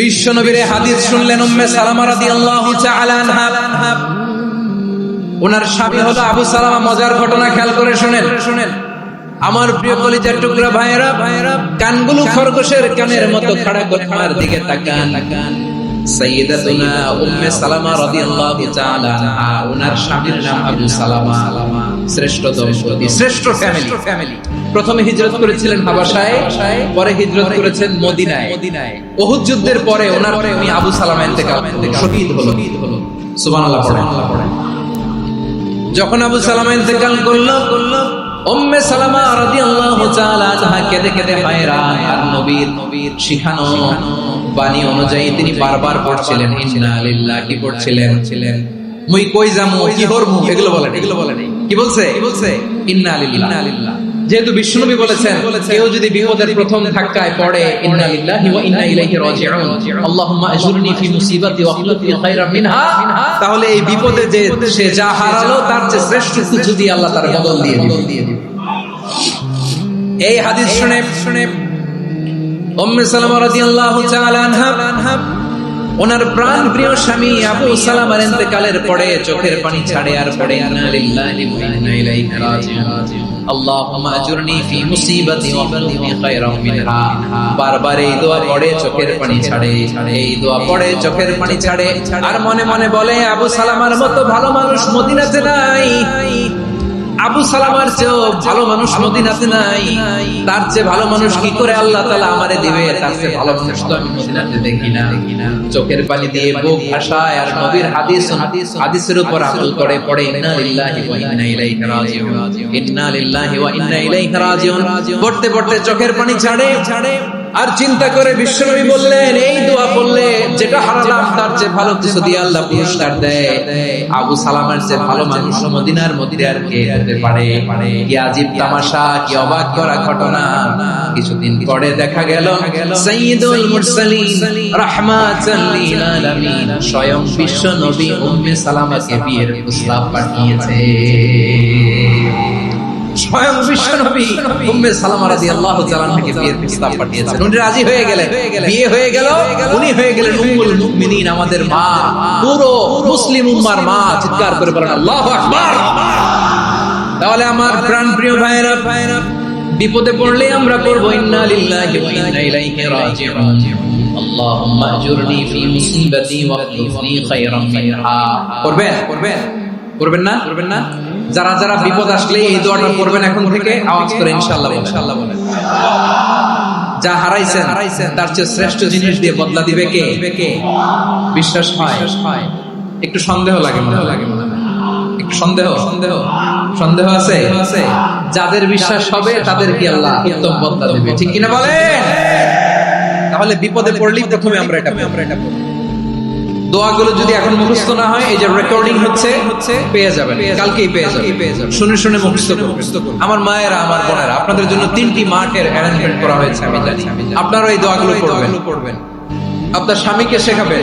বিশ্বনবীর হাদিস শুনলেন উম্মে সালামা রাদিয়াল্লাহু তাআলা আনহা। ওনার স্বামী হলো আবু সালামা। মজার ঘটনা খেয়াল করে শুনেন। আমার প্রিয় কলিজার টুকরা ভাইয়েরা, কানগুলো খরগোশের কানের মতো খাড়া করে আমার দিকে তাকান। সাইয়্যিদাতুনা উম্মে সালামা রাদিয়াল্লাহু তাআলা আনহা, ওনার স্বামীর নাম আবু সালামা। শ্রেষ্ঠ দম্পতি, শ্রেষ্ঠ ফ্যামিলি। প্রথমে হিজরত করেছিলেন হাবাশায়, পরে হিজরত করেছেন মদিনায়। উহুদ যুদ্ধের পরে ওনার স্বামী আবু সালামা ইন্তেকাল শহীদ হলো। সুবহানাল্লাহ পড়েন। যখন আবু সালামা ইন্তেকাল করলো, উম্মে সালামা রাদিয়াল্লাহু তাআলা আনহা কেঁদে কেঁদে হায়রান। আর নবীর শিখানো বাণী অনুযায়ী তিনি বারবার পড়ছিলেন ইন্না লিল্লাহি, কি পড়ছিলেন? মুই কই যামু, কি হরমু, এগুলো বলেন। কি বলছে? ইন্না লিল্লাহ। যেহেতু বিশ্বনবী বলেছেন কেউ যদি বিপদের প্রথম ধাক্কায় পড়ে ইন্না লিল্লাহি ওয়া ইন্না ইলাইহি রাজিউন, আল্লাহুম্মা আজুরনি ফি মুসিবাতি ওয়া আখলিফ লি খায়রাম মিনহা, তাহলে এই বিপদে যে সে যা হারালো তার চেয়ে শ্রেষ্ঠ কিছু দিয়ে আল্লাহ তার বদল দিয়ে দিবেন। এই হাদিস শুনে উম্মে সালামা রাদিয়াল্লাহু তাআলা আনহা ওনার প্রাণ প্রিয় স্বামী আবু সালামার ইন্তেকালের পরে চোখের পানি ছাড়ে আর পড়ে ইন্না লিল্লাহি ওয়া ইন্না ইলাইহি রাজিউন, আল্লাহুম্মা আজুরনি ফি মুসিবাতি ওয়া আখলিফ লি খায়রাম মিনহা। বারবার এই দোয়া পড়ে চোখের পানি ছাড়ে, এই দোয়া পড়ে চোখের পানি ছাড়ে, আর মনে মনে বলে আবু সালামার মতো ভালো মানুষ মদিনাতে নাই, আবু সালামার চেয়েও ভালো মানুষ মদিনাতে নাই, তার চেয়ে ভালো মানুষ কি করে আল্লাহ তাআলা আমারে দিবে, তার চেয়ে ভালো মানুষ তো আমি মদিনাতে দেখি না। চোখের পানি দিয়ে বুক ভাসায় আর নবীর হাদিসের উপর আমল করে পড়ে ইন্না লিল্লাহি ওয়া ইন্না ইলাইহি রাজিউন, ইন্না লিল্লাহি ওয়া ইন্না ইলাইহি রাজিউন। পড়তে পড়তে চোখের পানি ছাড়ে আর চিন্তা করে বিশ্বনবী বললেন এই দোয়া পড়লে যেটা হারালাম তার চেয়ে ভালো কিছু দিয়ে আল্লাহ পুরস্কার দেয়। আবু সালামার চেয়ে ভালো মানুষ মদিনার আর কে হতে পারে? কি আজীব তামাশা, কি অবাক করা ঘটনা। কিছুদিন পরে দেখা গেল সাইয়্যিদুল মুরসালিন রাহমাতাল লিল আলামিন স্বয়ং বিশ্ব নবী উম্মে সালামাকে বিয়ের প্রস্তাব পাঠিয়েছে। স্বয়ং বিশ্ব নবী উম্মে সালামা রাদিয়াল্লাহু তাআলা আনহাকে বিয়ের প্রস্তাব পাঠিয়েছেন। উনি রাজি হয়ে গেলেন, বিয়ে হয়ে গেল, উনি হয়ে গেলেন উম্মুল মুমিনিন, আমাদের মা, পুরো মুসলিম উম্মার মা। চিৎকার করে বলেন আল্লাহু আকবার। তাহলে আমার প্রাণপ্রিয় ভাইরা, বিপদে পড়লে আমরা পড়ব ইন্না লিল্লাহি ওয়া ইন্না ইলাইহি রাজিউন, আল্লাহুম্মা আজুরনি ফি মুসিবাতি ওয়া আখলিফ লি খায়রাম মিনহা। করবেন না? যারা বিপদ আসলে এই দোয়াটা পড়বেন এখন থেকে, আওয়াজ করে ইনশাআল্লাহ বলেন। যা হারাইছেন তার চেয়ে শ্রেষ্ঠ জিনিস দিয়ে বদলা দিবে কে? বিশ্বাস হয়? একটু সন্দেহ লাগে মনে হয়, একটু সন্দেহ আছে। যাদের বিশ্বাস হবে তাদের কি আল্লাহ উত্তম বদলা দিবে, ঠিক কিনা বলেন? তাহলে বিপদে পড়লেই প্রথমে আমরা এটা দোয়াগুলো যদি এখন মুখস্থ না হয়, এই যে রেকর্ডিং হচ্ছে পেয়ে যাবেন, কালকেই পেয়ে যাবেন। শুনে মুখস্থ করুন। আমার মায়েরা, আমার বোনেরা, আপনাদের জন্য 3টি মাঠের অ্যারেঞ্জমেন্ট করা হয়েছে, আমি জানি। আপনারা এই দোয়াগুলো পড়বেন, আপনার স্বামীকে শেখাবেন,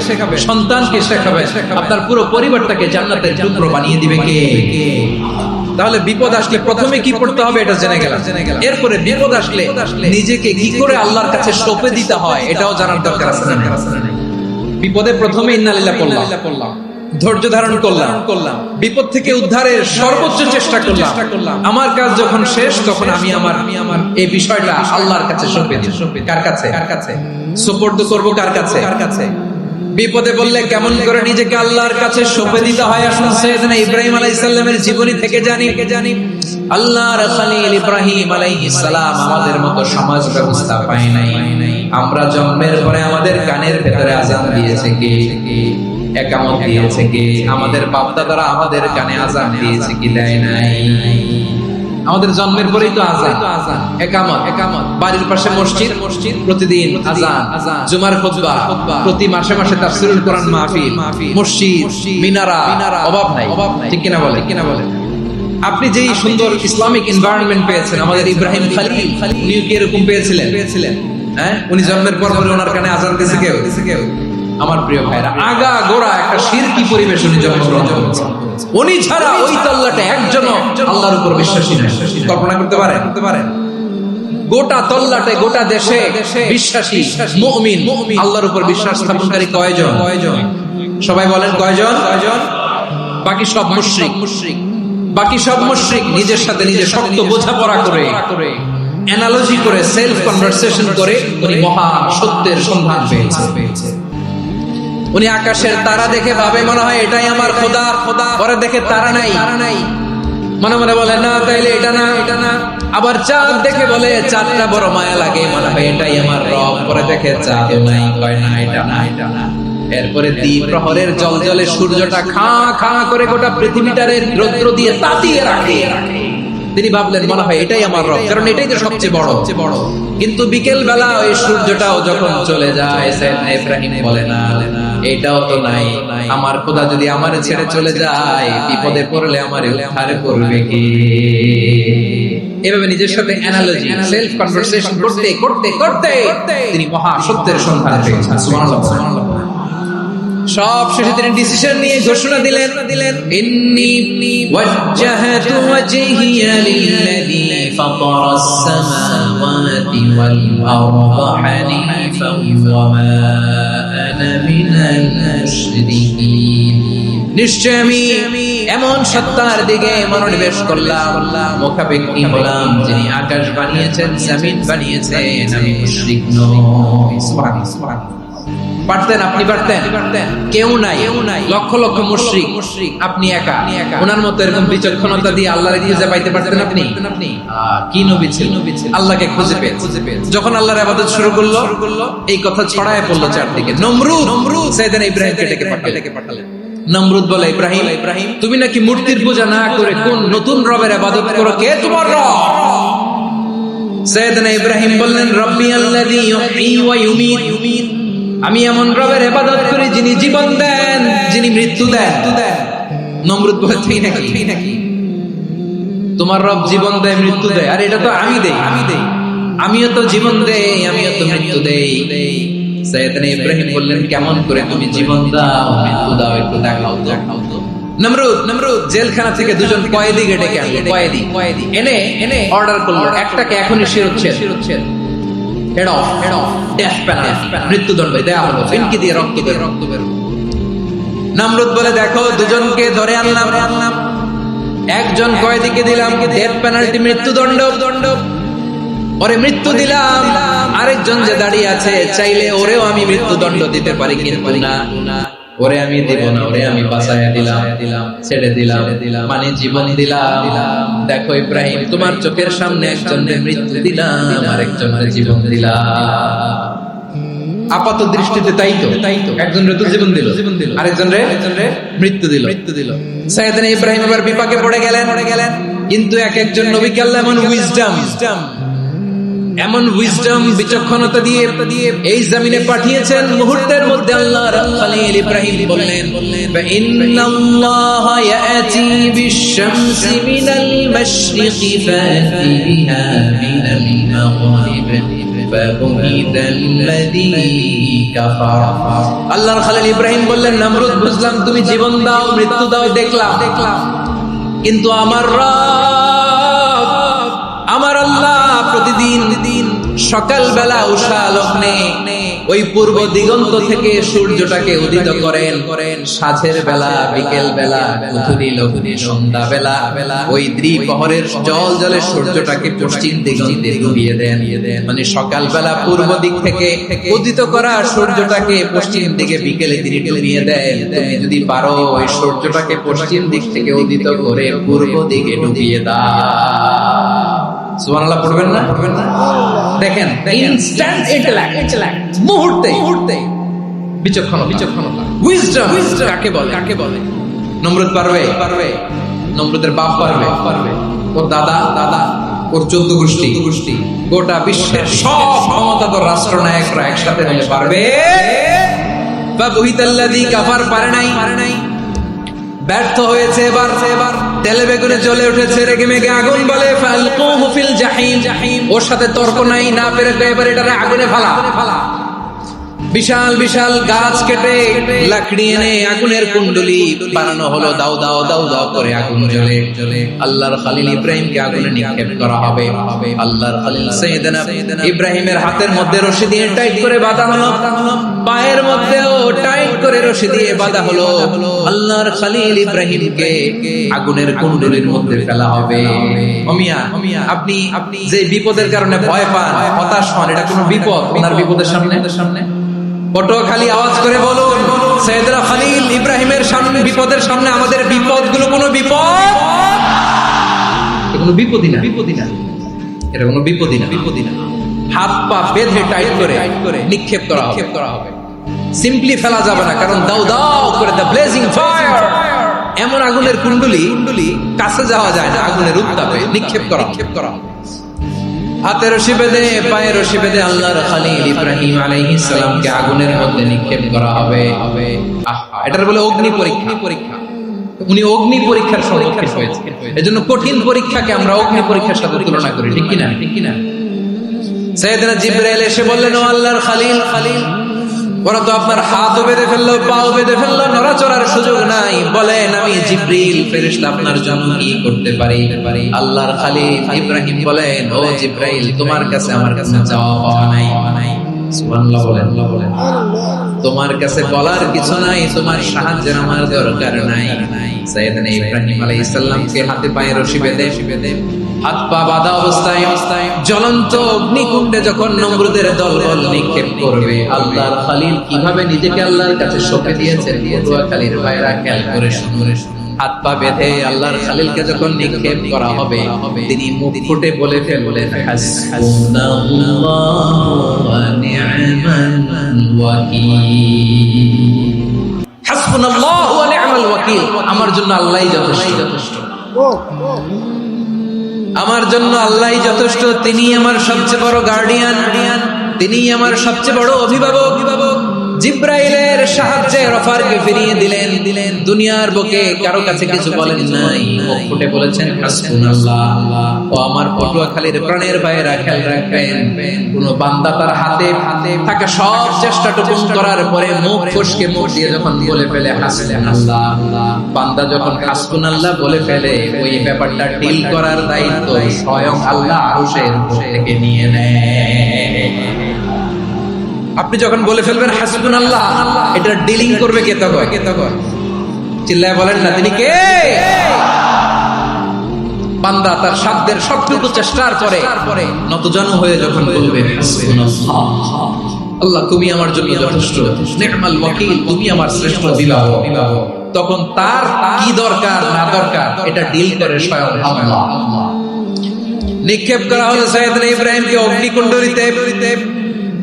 সন্তানকে শেখাবেন, আপনার পুরো পরিবারটাকে জান্নাতের টুকরো বানিয়ে দিবে কে? তাহলে বিপদ আসলে প্রথমে কি পড়তে হবে এটা জেনে গেলাম। এরপরে বিপদ আসলে নিজেকে কি করে আল্লাহর কাছে সঁপে দিতে হয় এটাও জানার দরকার আছে না? বিপদে প্রথমে ইন্না লিল্লাহি পড়লাম, ধৈর্য ধারণ করলাম, বিপদ থেকে উদ্ধারের সর্বোচ্চ চেষ্টা করলাম। আমার কাজ যখন শেষ তখন আমি আমার এই বিষয়টা আল্লাহর কাছে সঁপে দিই। কার কাছে সুপর্দ করব? কার কাছে? বিপদে বললে কেমন করে নিজেকে আল্লাহর কাছে সঁপে দিতে হয় আসলে সাইয়েদনা ইব্রাহিম আলাইহিস সালামের জীবনী থেকে জানি। আল্লাহর খলিল ইব্রাহিম আলাইহিস সালাম আমাদের মতো সমাজ ব্যবস্থা পায় নাই। আমরা জন্মের পরে আমাদের কানের ভেতরে আযান দিয়েছে কে? একামত দিয়েছে কে? আমাদের বাপ দাদারা আমাদের কানে আযান দিয়েছে কি? দেয় নাই। আমাদের জন্মের পরেই তো আযান, একামত। বাড়ির পাশে মসজিদ, প্রতিদিন আযান, জুমার খুতবা, প্রতি মাসে তাফসীরুল কোরআন মাহফিল, মসজিদ, মিনারা, অভাব নাই, ঠিক কিনা বলে? আপনি যেই সুন্দর ইসলামিক এনভায়রনমেন্ট পেয়েছেন, আমাদের ইব্রাহিম খলিল উনি কি এরকম পেয়েছিলেন? হ্যাঁ, উনি জন্মের পর ওনার কানে আযান দিয়েছে কেউ? আমার প্রিয় ভাইরা, আগা গোড়া একটা শিরকি পরিবেশ উনি জন্মগ্রহণ করেছেন। উনি ছাড়া ওই তল্লাটে একজন আল্লাহর উপর বিশ্বাসী নয়। কল্পনা করতে পারেন? গোটা তল্লাটে, গোটা দেশে বিশ্বাসী মুমিন, আল্লাহর উপর বিশ্বাস স্থাপনকারী কয়জন? সবাই বলেন কয়জন? বাকি সব মুশরিক। নিজের সাথে নিজে শক্ত বোঝাপড়া করে, অ্যানালজি করে, সেলফ কনভারসেশন করে উনি মহা সত্যের সন্ধান পেয়েছে। উনি আকাশের তারা দেখে ভাবে মনে হয় এটাই আমার খোদা, পরে দেখে তারা নাই, মনে মনে বলে না তাইলে এটা না, এটা না। আবার চাঁদ দেখে বলে চাঁদটা বড় মায়া লাগে, মনে হয় এটাই আমার রব। পরে দেখে চাঁদও নাই, কয় না এটা না, এটা না। এরপরে দ্বীপ প্রহরের জলজলে সূর্যটা খা খা করে গোটা পৃথিবীটারে রৌদ্র দিয়ে তাতিয়ে রাখে। তিনি ভাবলেন মনে হয় এটাই আমার রব, কারণ এটাই তো সবচেয়ে বড়। কিন্তু বিকেল বেলা ওই সূর্যটাও যখন চলে যায়, সাইয়েদনা ইব্রাহিম বলে না এটাও তো নাই, আমার খোদা যদি আমারে ছেড়ে চলে যায়, বিপদে পড়লে আমারে উদ্ধার করবে কে? এভাবে নিজের সাথে অ্যানালজি, সেলফ কনভারসেশন করতে করতে করতে তিনি মহা সত্যের সন্ধান পেয়েছেন। সুবহানাল্লাহ, সুবহানাল্লাহ। সব শেষে তিনি ডিসিশন নিয়ে ঘোষণা দিলেন, ইন্নী ওয়াজ্জাহতু ওয়াজহিয়া লিল্লাযী ফাতারাস সামাওয়াতি ওয়াল আরদা হানিফান ওয়া মা আনা মিনাল মুশরিকিন। নিশ্চয় আমি এমন সত্তার দিকে মনোনিবেশ করলাম, মুখাপেক্ষী হলাম যিনি আকাশ বানিয়েছেন, জমিন বানিয়েছেন, আমি মুশরিক নই। সুবহানাল্লাহ, সুবহানাল্লাহ। পারতেন, আপনি পারতেন? কেউ নাই, লক্ষ লক্ষ মুশরিক, আপনি একা। ওনার মতো এরকম বিচক্ষণতা দিয়ে আল্লাহর খুঁজে পাইতে পারতেন আপনি? কি নবী ছিল, আল্লাহকে খুঁজে পেয়েছে। যখন আল্লাহর ইবাদত শুরু করলো, এই কথা ছড়ায় পড়লো চারদিকে। নমরুদ সাইয়েদনা ইব্রাহিমকে ডেকে পাঠালেন। নমরুদ বলে, ইব্রাহিম তুমি নাকি মূর্তির পূজা না করে কোন নতুন রবের ইবাদত করো, কে তোমার রব? সাইয়েদনা ইব্রাহিম বললেন, রব্বি আল্লাযী ইউহয়ী ওয়া ইউমীত, আমি এমন রবের ইবাদত করি যিনি জীবন দেন, যিনি মৃত্যু দেন। নমরুদ বলে, তাই নাকি? তোমার রব জীবন দেয়, মৃত্যু দেয়? আর এটা তো আমি দেই। আমিও তো জীবন দেই, আমিও তো মৃত্যু দেই। সাইয়েদনা ইব্রাহিম বললেন, কেমন করে তুমি জীবন দাও, মৃত্যু দাও, একটু দেখাও তো। নমরুদ জেলখানা থেকে দুজন কয়েদি ডেকে আনলো। কয়েদি এনে অর্ডার করলো, একটাকে এখনই শিরোচ্ছেদ, হেড অফ ডেথ পেনাল্টি, মৃত্যুদণ্ড দেয়া হলো, ফিনকি দিয়ে রক্ত বের। নমরুদ বলে, দেখো দুজনকে ধরে আনলাম, একজন কয়েদিকে দিলাম ডেথ পেনাল্টি, মৃত্যুদণ্ড, ওরে মৃত্যু দিলাম। আরেকজন যে দাঁড়িয়ে আছে, চাইলে ওরেও আমি মৃত্যুদণ্ড দিতে পারি, কিন্তু না, ওরে আমি দিব না, ওরে আমি বাঁচাইয়া দিলাম, ছেড়ে দিলাম, মানে জীবন দিলাম। দেখো ইব্রাহিম, তোমার চোখের সামনে একজনের মৃত্যু দিলাম, আরেকজনের জীবন দিলাম। আপাত দৃষ্টিতে তাই তো, একজনের তো জীবন দিল, আরেকজনের মৃত্যু দিল। সাইয়েদনা ইব্রাহিম আবার বিপাকে পড়ে গেলেন। কিন্তু একজন নবীকে আল্লাহ এমন উইজডম বিচক্ষণতা দিয়ে এই জমিনে পাঠিয়েছেন, মুহূর্তের মধ্যে আল্লাহর খলিল ইব্রাহিম বললেন, ইন্নাল্লাহা ইয়াতি বিশ-শামসি মিনাল মাশরিকি ফাতি বিহা মিনাল মাগরিব ফাবুহিতাল্লাযী কাফার। আল্লাহর খলিল ইব্রাহিম বললেন, নমরুদ বুঝলাম তুমি জীবন দাও, মৃত্যু দাও, দেখলাম, কিন্তু আমার রব, আমার আল্লাহ প্রতিদিন সকাল বেলা উষা লগ্নে ওই পূর্ব দিগন্ত থেকে সূর্যটাকে উদিত করেন, সাঁঝের বেলা, বিকেল বেলা, গধূলি লগ্নে, সন্ধ্যা বেলা ওই দ্বিপ্রহরের জলে সূর্যটাকে পশ্চিম দিগন্তে ডুবিয়ে দেন। মানে সকাল বেলা পূর্ব দিক থেকে উদিত করা সূর্যটাকে পশ্চিম দিকে বিকেলে তিনি ডুবিয়ে দেন। তুমি যদি পারো ওই সূর্যটাকে পশ্চিম দিক থেকে উদিত করে পূর্ব দিকে ডুবিয়ে দাও। সুবহানাল্লাহ পড়বেন না? দেখেন, ইনস্ট্যান্ট ইন্টেলেক্ট, মুহূর্তে বিচক্ষণতা, উইজডম কাকে বলে? নমরুদ পারবে? নমরুদের বাপ পারবে, ওর দাদা, ওর 14 গোষ্ঠী, গোটা বিশ্বের সব ক্ষমতাধর রাষ্ট্রনায়করা একসাথে মিলে পারবে? ফাবুহিতাল্লাযী কাফার পারে নাই, ব্যর্থ হয়েছে। এবার তেলে বেগুনে জ্বলে উঠেছে, রেগে মেগে আগুন বলে, ফালকুহু ফিল জাহিম। ওর সাথে তর্ক নাই, না পেরে এবার এটারে আগুনে ফালা। বিশাল গাছ কেটে লাকড়ি এনে আগুনের কুণ্ডলি বানানো হলো, দাও দাও করে আগুন জ্বলে। আল্লাহর খলিল ইব্রাহিমকে আগুনে নিক্ষেপ করা হবে। আল্লাহর খলিল সাইয়েদনা ইব্রাহিমের হাতের মধ্যে রশি দিয়ে টাইট করে বাঁধা হলো, পায়ের মধ্যেও টাইট করে রশি দিয়ে বাঁধা হলো। আল্লাহর খলিল ইব্রাহিমকে আগুনের কুণ্ডলির মধ্যে ফেলা হবে। ওমিয়া, আপনি যে বিপদের কারণে ভয় পান, হতাশ হন, এটা কোনো বিপদ? ওনার বিপদের সামনে পটুয়াখালী আওয়াজ করে বলুন, সাইয়েদনা খলিল ইব্রাহিমের সামনে, বিপদের সামনে আমাদের বিপদগুলো কোনো বিপদ? কোনো বিপদই না, এটা কোনো বিপদই না। হাত পা বেঁধে টাইট করে নিক্ষেপ করা হবে, সিম্পলি ফেলা যাবে না, কারণ দাও দাও করে দ্য ব্লেজিং ফায়ার, এমন আগুনের কুণ্ডলি কাছে যাওয়া যায় না, আগুনের উত্তাপে নিক্ষেপ করা। হাতে রশি বেঁধে পায়ে রশি বেঁধে আল্লাহর খলিল ইব্রাহিম আলাইহিস সালামকে আগুনের মধ্যে নিক্ষেপ করা হবে। এটার বলে অগ্নি পরীক্ষা। উনি অগ্নি পরীক্ষার সম্মুখীন হয়েছেন। এজন্য কঠিন পরীক্ষাকে আমরা অগ্নি পরীক্ষার সাথে তুলনা করি, ঠিক কিনা? সাইয়েদনা জিবরাইল এসে বললেন, ও আল্লাহর খলিল, ওরা তো আপনার হাতও বেঁধে ফেললো, পাও বেঁধে ফেললো, নড়াচড়ার সুযোগ নাই, বলেন আমি জিবরিল ফেরেশতা আপনার জন্য কি করতে পারি? আল্লাহর খলিল ইব্রাহিম বলেন, ও জিবরাইল, তোমার কাছে আমার কাছে চাওয়া পাওয়া নাই। সুবহানাল্লাহ বলেন। তোমার কাছে বলার কিছু নাই, তোমার সাহায্যের আমার দরকার নাই। সাইয়েদনা ইব্রাহিম আলাইহিস সালামকে হাতে পায়ে রশি বেঁধে হাত পা বাঁধা অবস্থায় জ্বলন্ত অগ্নিকুণ্ডে যখন নমরুদের দলবল নিক্ষেপ করবে, আল্লাহর খলিল কিভাবে নিজেকে আল্লাহর কাছে সঁপে দিয়েছেন, পটুয়াখালীর ভাইরা খেয়াল করে শুনুন। হাত পা বেঁধে আল্লাহর খলিলকে যখন নিক্ষেপ করা হবে, তিনি মুখ ফুটে বলে ফেললেন, হাসবুনাল্লাহু ওয়া নি'মাল ওয়াকিল। হাসবুনাল্লাহু ওয়া নি'মাল ওয়াকিল, আমার জন্য আল্লাহই যথেষ্ট, আমার জন্য আল্লাহই যথেষ্ট। তিনি আমার সবচেয়ে বড় গার্ডিয়ান, তিনি আমার সবচেয়ে বড় অভিভাবক। জিব্রাইলের সাহায্যে রফারকে ফিরিয়ে দিলেন। দুনিয়ার বুকে কারো কাছে কিছু বলেন নাই, মুখ ফুটে বলেছেন হাসবুনাল্লাহ। ও আমার পটুয়াখালীর প্রাণের ভাইয়েরা, খেয়াল রাখবেন, কোন বান্দা তার হাতে থাকা সব চেষ্টাটুকু করার পরে মুখ ফসকে মুখ দিয়ে যখন বলে ফেলে হাসবুনাল্লাহ, বান্দা যখন হাসবুনাল্লাহ বলে ফেলে, ওই ব্যাপারটা ডিল করার দায়িত্ব স্বয়ং আল্লাহ আরশের উপর থেকে নিয়ে নেয়। আপনি যখন বলে ফেলবেন হাসবুনাল্লাহ, এটা ডিলিং করবে কে? তখন চিল্লায় বলেন না, তিনি কে? বান্দা তার সাধ্যের সবটুকু চেষ্টার পরে নতজানু হয়ে যখন বলবে হাসবুনাল্লাহ, আল্লাহ তুমি আমার জন্য যথেষ্ট, নি'মাল ওয়াকিল, তুমি আমার শ্রেষ্ঠ অভিভাবক, তখন তার কি দরকার না দরকার এটা ডিল করে স্বয়ং আল্লাহ। নিক্ষেপ করা হলো সাইয়েদনা ইব্রাহিমকে অগ্নিকুণ্ডলিতে।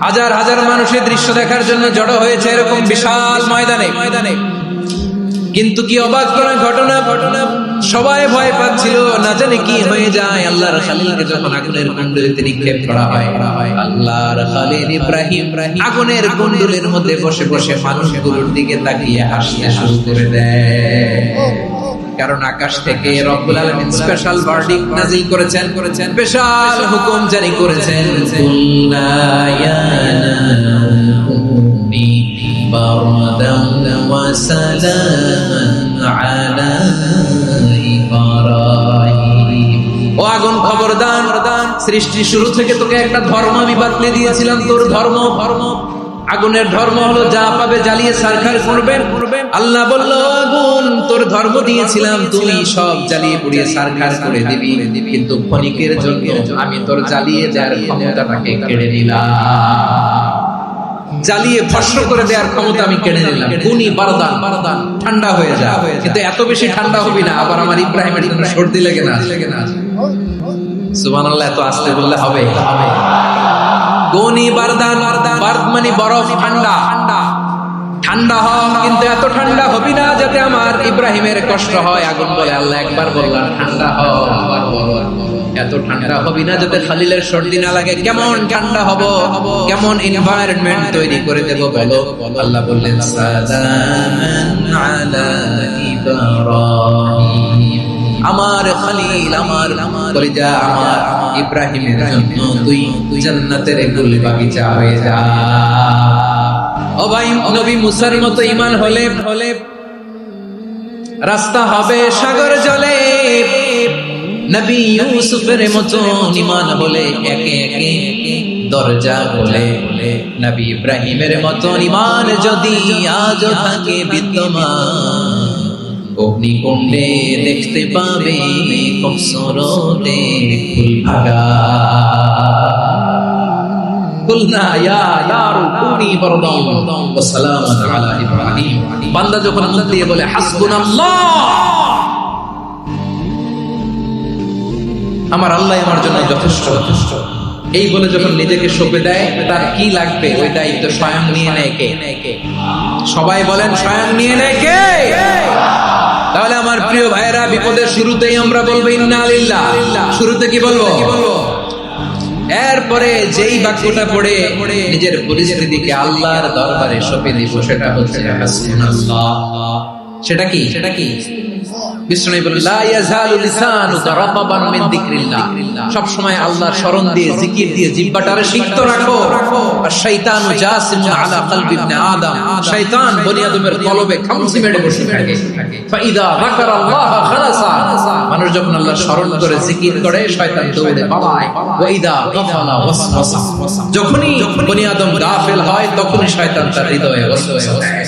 হাজার হাজার মানুষের দৃশ্য দেখার জন্য জড়ো হয়েছে এরকম বিশাল ময়দানে। কিন্তু কি অবাক করা ঘটনা, সবাই ভয় পাচ্ছিল, না জানে কি হয়ে যায়। আল্লাহর খলিলকে যখন আগুনের কুণ্ডলিতে নিক্ষেপ করা হয়, আল্লাহর খলিল ইব্রাহিম আগুনের কুণ্ডলের মধ্যে বসে বসে মানুষগুলোর দিকে তাকিয়ে হাসতে শুরু করে দেয়। কারণ আকাশ থেকে রব্বুল আলামিন স্পেশাল ভার্ডিক্ট নাযিল করেছেন, স্পেশাল হুকুম জারি করেছেন, কুল্লা ইয়া নারুনি বারদান ওয়া সালামান আলা ইব্রাহিম। ও আগুন, খবরদার, সৃষ্টির শুরু থেকে তোকে একটা ধর্ম আমি বাতলে দিয়েছিলাম, তোর ধর্ম। আগুনের ধর্ম হলো যা পাবে জ্বালিয়ে ছারখার করবে। আল্লাহ বলল, আগুন তোর ধর্ম দিয়েছিলাম, তুই সব জ্বালিয়ে পুড়িয়ে ছারখার করে দিবি, কিন্তু ক্ষণিকের জন্য আমি তোর জ্বালিয়ে দেওয়ার ক্ষমতাটাকে কেড়ে নিলাম, জ্বালিয়ে ভস্ম করে দেওয়ার ক্ষমতা আমি কেড়ে নিলাম। কুনি বারদান, ঠান্ডা হয়ে যা, কিন্তু এত বেশি ঠান্ডা হবি না আবার আমার ইব্রাহিমের জন্য সর্দি লেগে না। সুবহানাল্লাহ, এত আস্তে বললে হবে? কুনি বারদান, বারদ মানে বরফ, ঠান্ডা হয়, কিন্তু এত ঠান্ডা হবি না যাতে আমার ইব্রাহিমের কষ্ট হয়। আগুন বলে, আল্লাহ একবার বললাম ঠান্ডা হও, আবার বলো এত ঠান্ডা হবি না যাতে খালিলের সর্দি না লাগে। কেমন ঠান্ডা হব, কেমন এনভায়রনমেন্ট তৈরি করে দেব বলো? আল্লাহ বললেন, সালামান আলা ইব্রাহিম, আমার খলিল, আমার কলিজা, আমার ইব্রাহিমের জন্য তুই জান্নাতের ফুল বাগিচা হয়ে যা। ও ভাই, নবী মুসার মতো ঈমান হলে রাস্তা হবে সাগর জলে, নবী ইউসুফের মতো ঈমান হলে একে একে দরজা বলে, নবী ইব্রাহিমের মতো ঈমান যদি আজও থাকে বিদ্যমান, অগ্নিকুণ্ডে দেখতে পাবে কসরতে ফুল ভাগা। কুলনা ইয়া নারু কুনি বারদান ওয়া সালামান আলা ইব্রাহিম। বান্দা যখন মুখ দিয়ে বলে হাসবুনাল্লাহ, আমার আল্লাহ আমার জন্য যথেষ্ট। এই বলে যখন নিজেকে সঁপে দেয়, তার কি লাগবে ওই দায়িত্ব স্বয়ং নিয়ে নেয় কে? সবাই বলেন, স্বয়ং নিয়ে নেয় কে? তাহলে আমার প্রিয় ভাইরা, বিপদের শুরুতেই আমরা বলবো ইন্না লিল্লাহ। শুরুতে কি বলবো? এরপরে যেই বাক্যটা পড়ে নিজের পরিস্থিতিকে আল্লাহর দরবারে সঁপে দিব, সেটা হচ্ছে হাসবুনাল্লাহ। সেটা কি? বিষ্ণু বলেন, লা ইয়াজালু লিসানুকা রাতাবান মিন যিকরিল্লাহ। সব সময় আল্লাহর স্মরণ দিয়ে, জিকির দিয়ে জিহ্বাটারে সিক্ত রাখো। আর শয়তানু জাসিমুন আলা কলবি ইবনে আদম। শয়তান বনি আদমের কলবে খামচি মেরে বসে থাকে। ফাইদা যাকারাল্লাহ খালাসা। মানুষ যখন আল্লাহর স্মরণ করে, জিকির করে, শয়তান দৌড়ে পালায়। ওয়া ইদা গাফালা ওয়াসওয়াসা। যখনই বনি আদম গাফেল হয়, তখনই শয়তান তার হৃদয়ে ওয়াসওয়াসা দেয়।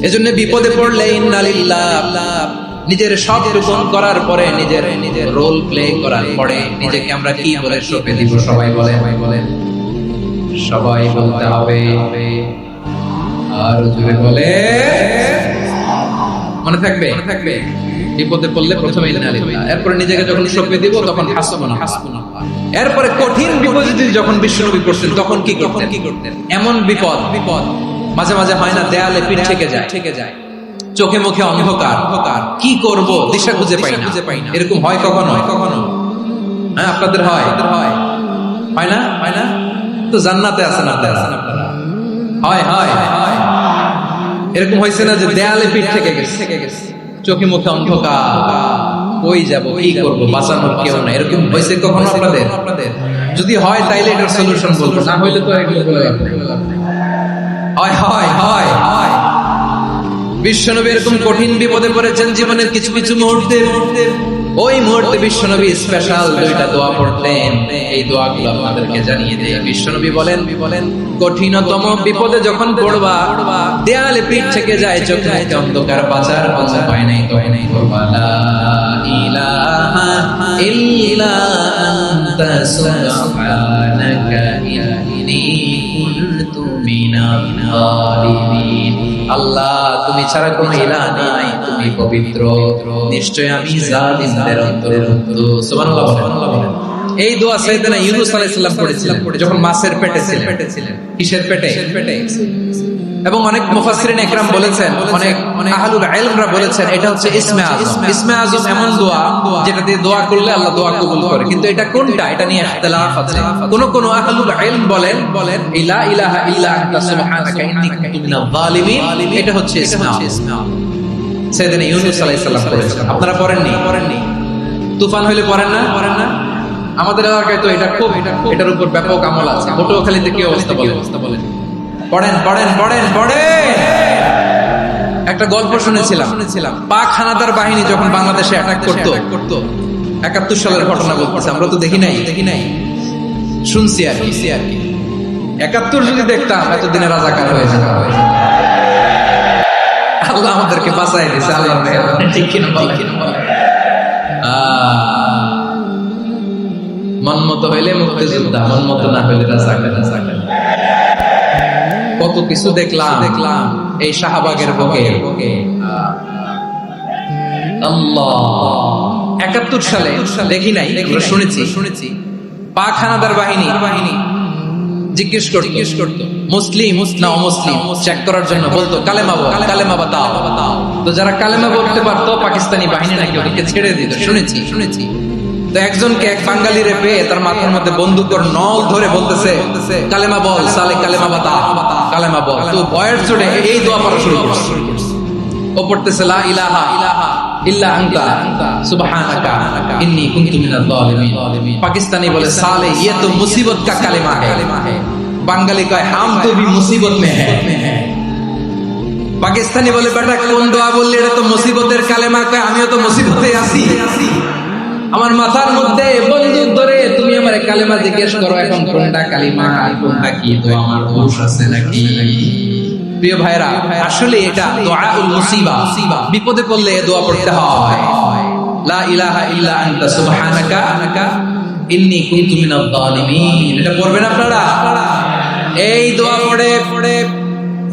এজন্য বিপদে পড়লে ইন্না লিল্লাহ, নিজের সব টুকুন করার পরে, নিজের রোল প্লে করার পরে নিজেকে আমরা কি বলে সঁপে দিব? সবাই বলেন, সবাই বলতে হবে। আর জোরে বলে, মনে থাকবে। বিপদে পড়লে প্রথমে ইন্না লিল্লাহ, এরপরে নিজেকে যখন সঁপে দিব তখন হাসবুনাল্লাহ। এরপরে কঠিন বিপদে যখন বিশ্বনবী পড়তেন, তখন কি করতেন? এমন বিপদ মাঝে মাঝে হয় না, দেয়ালে পিঠ ঠেকে যায়, চোখে মুখে অন্ধকার, কি করব দিশা খুঁজে পাই না। এরকম হয় কখনো? হ্যাঁ, আপনাদের হয় না? তো জান্নাতে আছেন আপনারা। হয় এরকম হয়েছে না যে দেয়ালে পিঠ ঠেকে গেছে, চোখে মুখে অন্ধকার, কই যাব, কি করব, বাঁচানোর কেউ না। এরকম হয়েছে কখনো আপনাদের? যদি হয় তাইলে এটার সলিউশন বলবো, না হইলে তো এগুলো বলে লাভ নেই। হয় বিশ্বনবী এরকম কঠিন বিপদে পড়েছেন জীবনের কিছু মুহূর্তে। ওই মুহূর্তে বিশ্বনবী স্পেশাল দুইটা দোয়া পড়তেন। এই দোয়াগুলো আপনাদেরকে জানিয়ে দেই। বিশ্বনবী বলেন, কঠিনতম বিপদে যখন পড়বা, দেয়ালে পিঠ থেকে যায়, চোখে মুখে অন্ধকার, বাঁচার কোনো উপায় নাই, তখন পড়বা লা ইলাহা ইল্লা আনতা সুবহানাকা ইন্নী কুনতু মিনাল যালিমিন। আল্লাহ, তুমি ছাড়া কোনো ইলাহ নাই, তুমি পবিত্র, নিশ্চয় আমি জালিমদের অন্তর্ভুক্ত। সুবহানাল্লাহ বলেন। এই দোয়া সাইয়েদনা ইউনূস আলাইহিস সালাম করেছিলেন যখন মাছের পেটে ছিলেন। কিসের পেটে? এবং অনেক মুফাসসিরিন ইকরাম বলেছেন, অনেক আহলুল ইলমরা বলেছেন, এটা হচ্ছে ইসমে আযম। ইসমে আযম এমন দোয়া যেটা দিয়ে দোয়া করলে আল্লাহ দোয়া কবুল করে। কিন্তু এটা কোনটা, এটা নিয়ে ইখতিলাফ আছে। কোন আহলুল ইলম বলেন লা ইলাহা ইল্লা আনতা সুবহানাকা ইন্নী কুনতু মিনাল যালিমিন, এটা হচ্ছে ইসমে আযম। সাইয়েদনা ইউনূস আলাইহিস সালাম করেছেন। আপনারা পড়েননি? তুফান হইলে পড়েন না? আমাদের এলাকায় তো এটার উপর ব্যাপক আমল আছে। পটুয়াখালীতে কি অবস্থা বলেন? পড়েন। একটা গল্প শুনেছিলাম, পাক হানাদার বাহিনী যখন বাংলাদেশে অ্যাটাক করতো, ৭১ সালের ঘটনা বলতেছে, আমরা তো দেখি নাই, শুনছি আর কি। ৭১ যদি দেখতাম, এতদিনে রাজাকার হয়ে যেত। আল্লাহ আমাদেরকে বাঁচাই দিয়েছে। আল্লাহ ঠিক কিনা বলেন? মন মতো হইলে মুক্তিযোদ্ধা, মন মতো না হইলে রাজাকার। কত কিছু দেখলাম এই শাহবাগের বুকে। আল্লাহ, ৭১ সালে দেখি নাই, শুনেছি পাক হানাদার বাহিনী জিজ্ঞেস করত মুসলিম না অমুসলিম চেক করার জন্য, বলতো কালেমা বাতাও। তো যারা কালেমা বলতে পারতো, পাকিস্তানি বাহিনী নাকি ওদেরকে ছেড়ে দিত। শুনেছি। তো একজনকে, এক বাঙালিরে পেয়ে তার মাথার মধ্যে বন্দুকের নল ধরে বলতেছে, কালেমা বল সালে, কালেমা বাতা, কালেমা বল। তো ভয়ের চোটে এই দোয়া পড়া শুরু করছে। ও পড়তেছে লা ইলাহা ইল্লা আনতা সুবহানাকা ইন্নী কুনতু মিনাল যালিমিন। পাকিস্তানি বলে সালে ये तो मुसीबत का कलेमा है। বাঙালি কয় हम तो भी मुसीबत में है। পাকিস্তানি বলে বেটা কোন দোয়া বললি, এটা তো মুসিবতের কালেমা। কয় আমিও তো মুসিবতে আছি, আমার মাথার মধ্যে বন্দুক ধরে তুমি আমার কালেমা জিজ্ঞেস করো, এখন কোনটা কালিমা কোনটা কি, তো আমার হুঁশ আছে নাকি? প্রিয় ভাইরা, আসলে এটা দুআউল মুসিবা। বিপদে পড়লে এই দোয়া পড়তে হয়, লা ইলাহা ইল্লা আনতা সুবহানাকা ইন্নী কুনতু মিনাল যালিমিন। এটা পড়বেন আপনারা। এই দোয়া পড়ে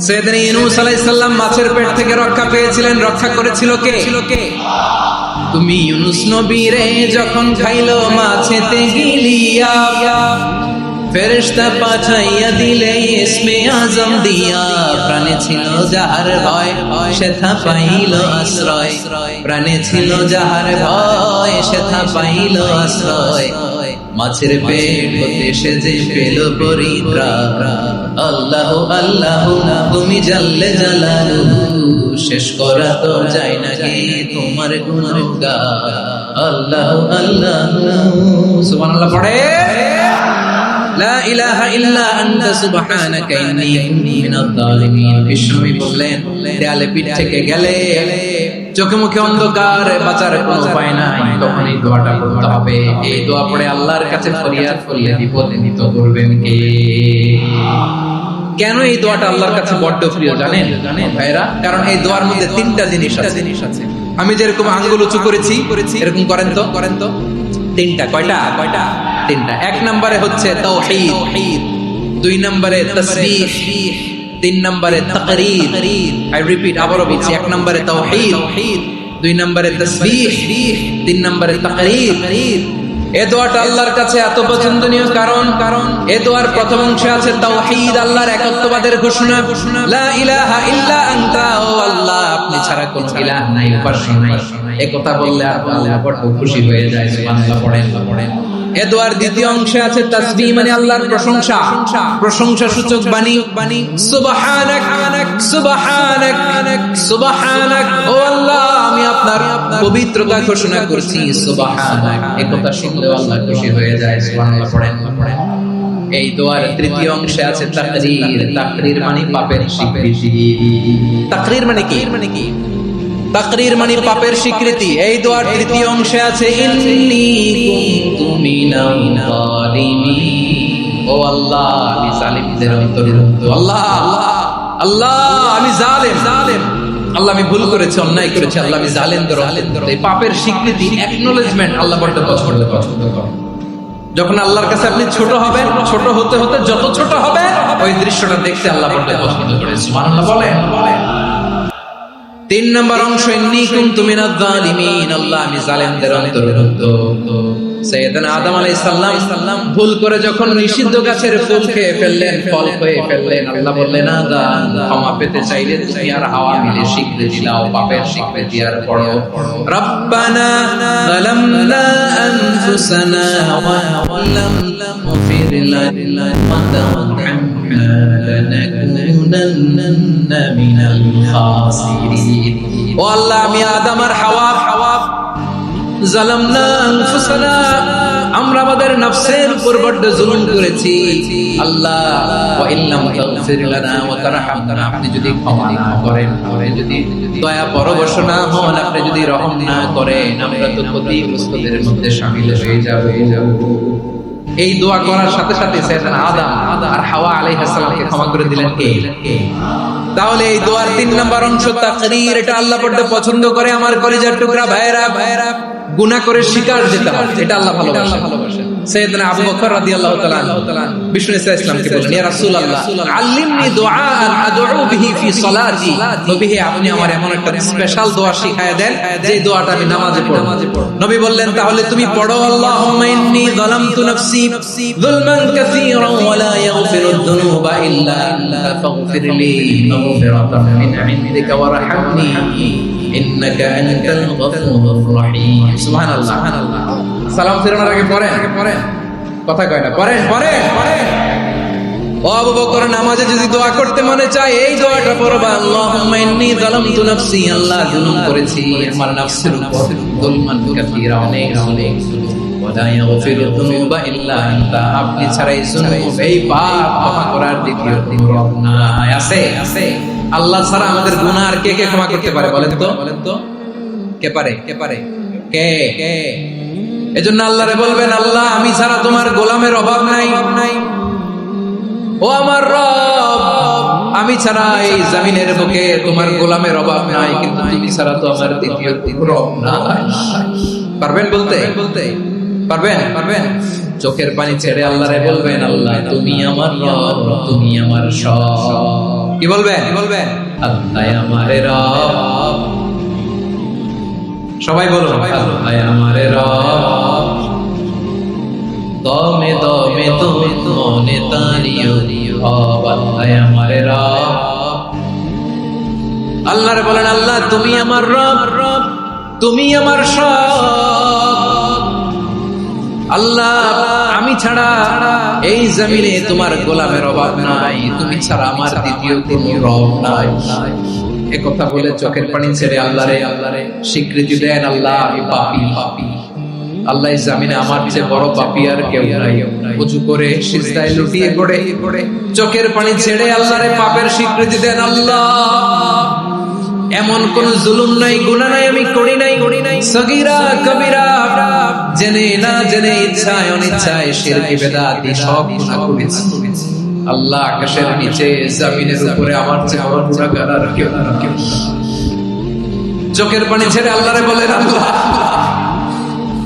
সাইয়েদনা ইউনূস আলাইহিস সালাম মাছের পেট থেকে রক্ষা পেয়েছিলেন, রক্ষা করেছিল কে? তুমি ইউনূস নবী রে যখন খাইলো মাছেতে গিলিয়া, ফেরেশতা পাঠাইয়া দিলে ইসমে আজম দিয়া, প্রাণে ছিল যাহার ভয় সেথা পাইল আশ্রয়, প্রাণে ছিল যাহার ভয় সেথা পাইল আশ্রয়, মাছের পেট হতে সে যে পেল পরিত্রাণ। আল্লাহ আল্লাহ তুমি জাল্লে জালালুহু, শেষ করা তো যায় না গে তোমার গুণগান। আল্লাহ আল্লাহ সুবহানাল্লাহ পড়ে, লা ইলাহা ইল্লা আনতা সুবহানাকা ইন্নী কুনতু মিনাজ জালিমিন। বিষ্ণুই বললেন দেয়ালে পিঠ থেকে গেলে চোখে মুখে অন্ধকার, বাঁচার কোনো উপায় নাই, তখন এই দোয়াটা পড়তে হবে। এই দোয়া পড়ে আল্লাহর কাছে ফরিয়াদ করলে বিপদে নিত করবেন কে? কেন এই দোয়াটা আল্লাহর কাছে বড্ড প্রিয় জানেন ভাইরা? কারণ এই দোয়ার মধ্যে তিনটা জিনিস আছে। আমি যেরকম আঙ্গুল উঁচু করেছি এরকম করেন তো তিনটা। কয়টা? তিনটা। এক নম্বরে হচ্ছে তাওহীদ, দুই নম্বরে তাসবিহ, তিন নম্বরে তাকরীর। আই রিপিট, আবারও বলছি, এক নম্বরে তাওহীদ, দুই নম্বরে তাসবিহ, তিন নম্বরে তাকরীর। এই দোয়াটা আল্লাহর কাছে এত পছন্দনীয় কারণ এই দোয়ার প্রথম অংশে আছে তাওহীদ, আল্লাহর একত্ববাদের ঘোষণা। লা ইলাহা ইল্লা আনতা, ও আল্লাহ আপনি ছাড়া কোনো ইলাহ নাই, উপাস্য নাই। এই কথা বললে আল্লাহ বড় খুশি হয়ে যায়। সুবহানাল্লাহ পড়েন। এই দোয়ার দ্বিতীয় অংশে আছে তাসবিহ, মানে আল্লাহর প্রশংসা সূচক বাণী। সুবহানাক সুবহানাক সুবহানাক, ও আল্লাহ আমি আপনার পবিত্রতা ঘোষণা করছি। সুবহানাক, এই কথা শুনলে আল্লাহ খুশি হয়ে যায়। সুবহানাল্লাহ পড়েন। এই দোয়ার তৃতীয় অংশে আছে তাকরীর মানে পাপের স্বীকৃতি। তাকরীর মানে কি? তাকরীর মানে পাপের স্বীকৃতি। এই দোয়ার তৃতীয় অংশে আছে ইন্নী কুনতু মিনাল জালিমিন, ও আল্লাহ আমি জালিমদের অন্তর্ভুক্ত। আল্লাহ আমি জালেম, আল্লাহ আমি ভুল করেছি, অন্যায় করেছি, আল্লাহ আমি জালেমদের অন্তর্ভুক্ত। এই পাপের স্বীকৃতি, অ্যাকনলেজমেন্ট আল্লাহ বড় পছন্দ করেন। যখন আল্লাহর কাছে আপনি ছোট হবেন, ছোট হতে হতে যত ছোট হবে ওই দৃশ্যটা দেখতে আল্লাহ বড় পছন্দ করে। সুবহানাল্লাহ বলেন। তিন নম্বর অংশ ইন্নী কুনতু মিনাজ জালিমিন, আল্লাহ আমি জালেমদের অন্তর্ভুক্ত। সাইয়েদনা আদম আলাইহিস সালাম ভুল করে যখন নিষিদ্ধ গাছের ফুল খেয়ে ফেললেন, ফল খেয়ে ফেললেন, আল্লাহ বললেন আদম ক্ষমা পেতে চাইলে তুমি আর হাওয়া মিলে স্বীকৃতি দাও, পাপের স্বীকৃতি আর পড়ো রব্বানা যালামনা আনফুসানা ওয়া লাম তাগফির লানা ওয়া তারহামনা লানাকুনান্না মিনাল খাসিরিন। ও আল্লাহ আমি আদম আর হাওয়া জালামনা আনফুসানা, আমরা আমাদের নফসের উপর বড় জুলুম করেছি। আল্লাহ ওয়া ইল্লাম তাগফির লানা ওয়া তারহামনা, আপনি যদি ক্ষমা না করেন, আপনি যদি দয়া পরবশ না হন, আপনি যদি রহম না করেন, আমরা তো ক্ষতিগ্রস্তদের মধ্যে শামিল হয়ে যাব। এই দোয়া করার সাথে সাথে সাইয়েদনা আদম আর হাওয়া আলাইহিস সালামকে ক্ষমা করে দিলেন কে? তাহলে এই দোয়ার তিন নম্বর অংশ তাকরীর, এটা আল্লাহ বড় পছন্দ করে। আমার কলিজার টুকরা ভাইরা, গুনাহ করে শিকার যেতে হয়, এটা আল্লাহ ভালোবাসেন। সাইয়েদনা আবু বকর রাদিয়াল্লাহু তাআলা বিষ্ণু ইসলামকে বলেন, ইয়া রাসূলুল্লাহ আল্লিমনি দুআআন আদউ বিহি ফি সালাতি, নবী হে আপনি আমার এমন একটা স্পেশাল দোয়া শিখায়া দেন যে দোয়াটা আমি নামাজে পড়ব। নবী বললেন তাহলে তুমি পড়ো, আল্লাহুম্মা ইন্নী যালামতু নাফসি যুলমান কাসীরান ওয়া লা ইয়াগফিরুদ যুনুবা ইল্লা আনতা ফাগফিরলি মাগফিরাতাম মিন ইনদিকা ওয়ারহামনি ইন্নাকা আনতাল গফুরুর রহিম। সুবহানাল্লাহ। সালাম ফেরানোর আগে পড়েন, কথা কয় না, পড়েন। ও আবু বকর, নামাজে যদি দোয়া করতে মনে চায় এই দোয়াটা পড়বা, আল্লাহুম্মা ইন্নী যালামতু নাফসি, আল্লাহ জুলুম করেছি আমার নফসের উপর, যুলমান কাসীরা, অনেক জুলুম, ওয়া লা ইয়াগফিরুদ যুনুবা ইল্লা আনতা, আপনি ছাড়া এই জুলুম, এই পাপ ক্ষমা করার দ্বিতীয় কোনো রব নাই। আছে আল্লাহ ছাড়া আমাদের গুনাহ আর কে ক্ষমা করতে পারে বলেন তো? কে পারে? কে? এজন্য আল্লাহরে বলবেন, আল্লাহ আমি ছাড়া তোমার গোলামের অভাব নাই, ও আমার রব আমি ছাড়া এই জমিনের বুকে তোমার গোলামের অভাব নাই, কিন্তু তুমি ছাড়া তো আমার দ্বিতীয় রব নাই। পারবেন বলতে? পারবেন? চোখের পানি ছেড়ে আল্লাহরে বলবেন, আল্লাহ তুমি আমার রব, তুমি আমার সব। কি বলবেন? আল্লাহ আমারে রব। সবাই বলুন, আল্লাহ আমারে রব। দমে দমে তুমি মনে তারিও রব, আল্লাহ আমারে রব। আল্লাহরে বলেন, আল্লাহ তুমি আমার রব, তুমি আমার সব। আল্লাহ আমি ছাড়া এই জমিনে তোমার গোলামের অভাব নাই, তুমি ছাড়া আমার দ্বিতীয় কোনো রব নাই। এ কথা বলে চোখের পানি ছেড়ে আল্লাহরে স্বীকৃতি দেন, আল্লাহ আমি পাপী। আল্লাহ এই জমিনে আমার চেয়ে বড় পাপী আর কেউ নাই। উঁচু করে সিজদায় লুটিয়ে পড়ে চোখের পানি ছেড়ে আল্লাহরে পাপের স্বীকৃতি দেন, আল্লাহ এমন কোন জুলুম নাই, গুনাহ নাই আমি করি নাই, সগীরা কবিরা, জেনে না জেনে, ইচ্ছায় অনিচ্ছায়, শিরকি বেদাতি সব গুনাহ করেছি। আল্লাহ আকাশের নিচে জমিনের উপরে আমার চেয়ে বড় গুনাহগার আর কেউ না। চোখের পানি ছেড়ে আল্লাহরে বলেন, আল্লাহ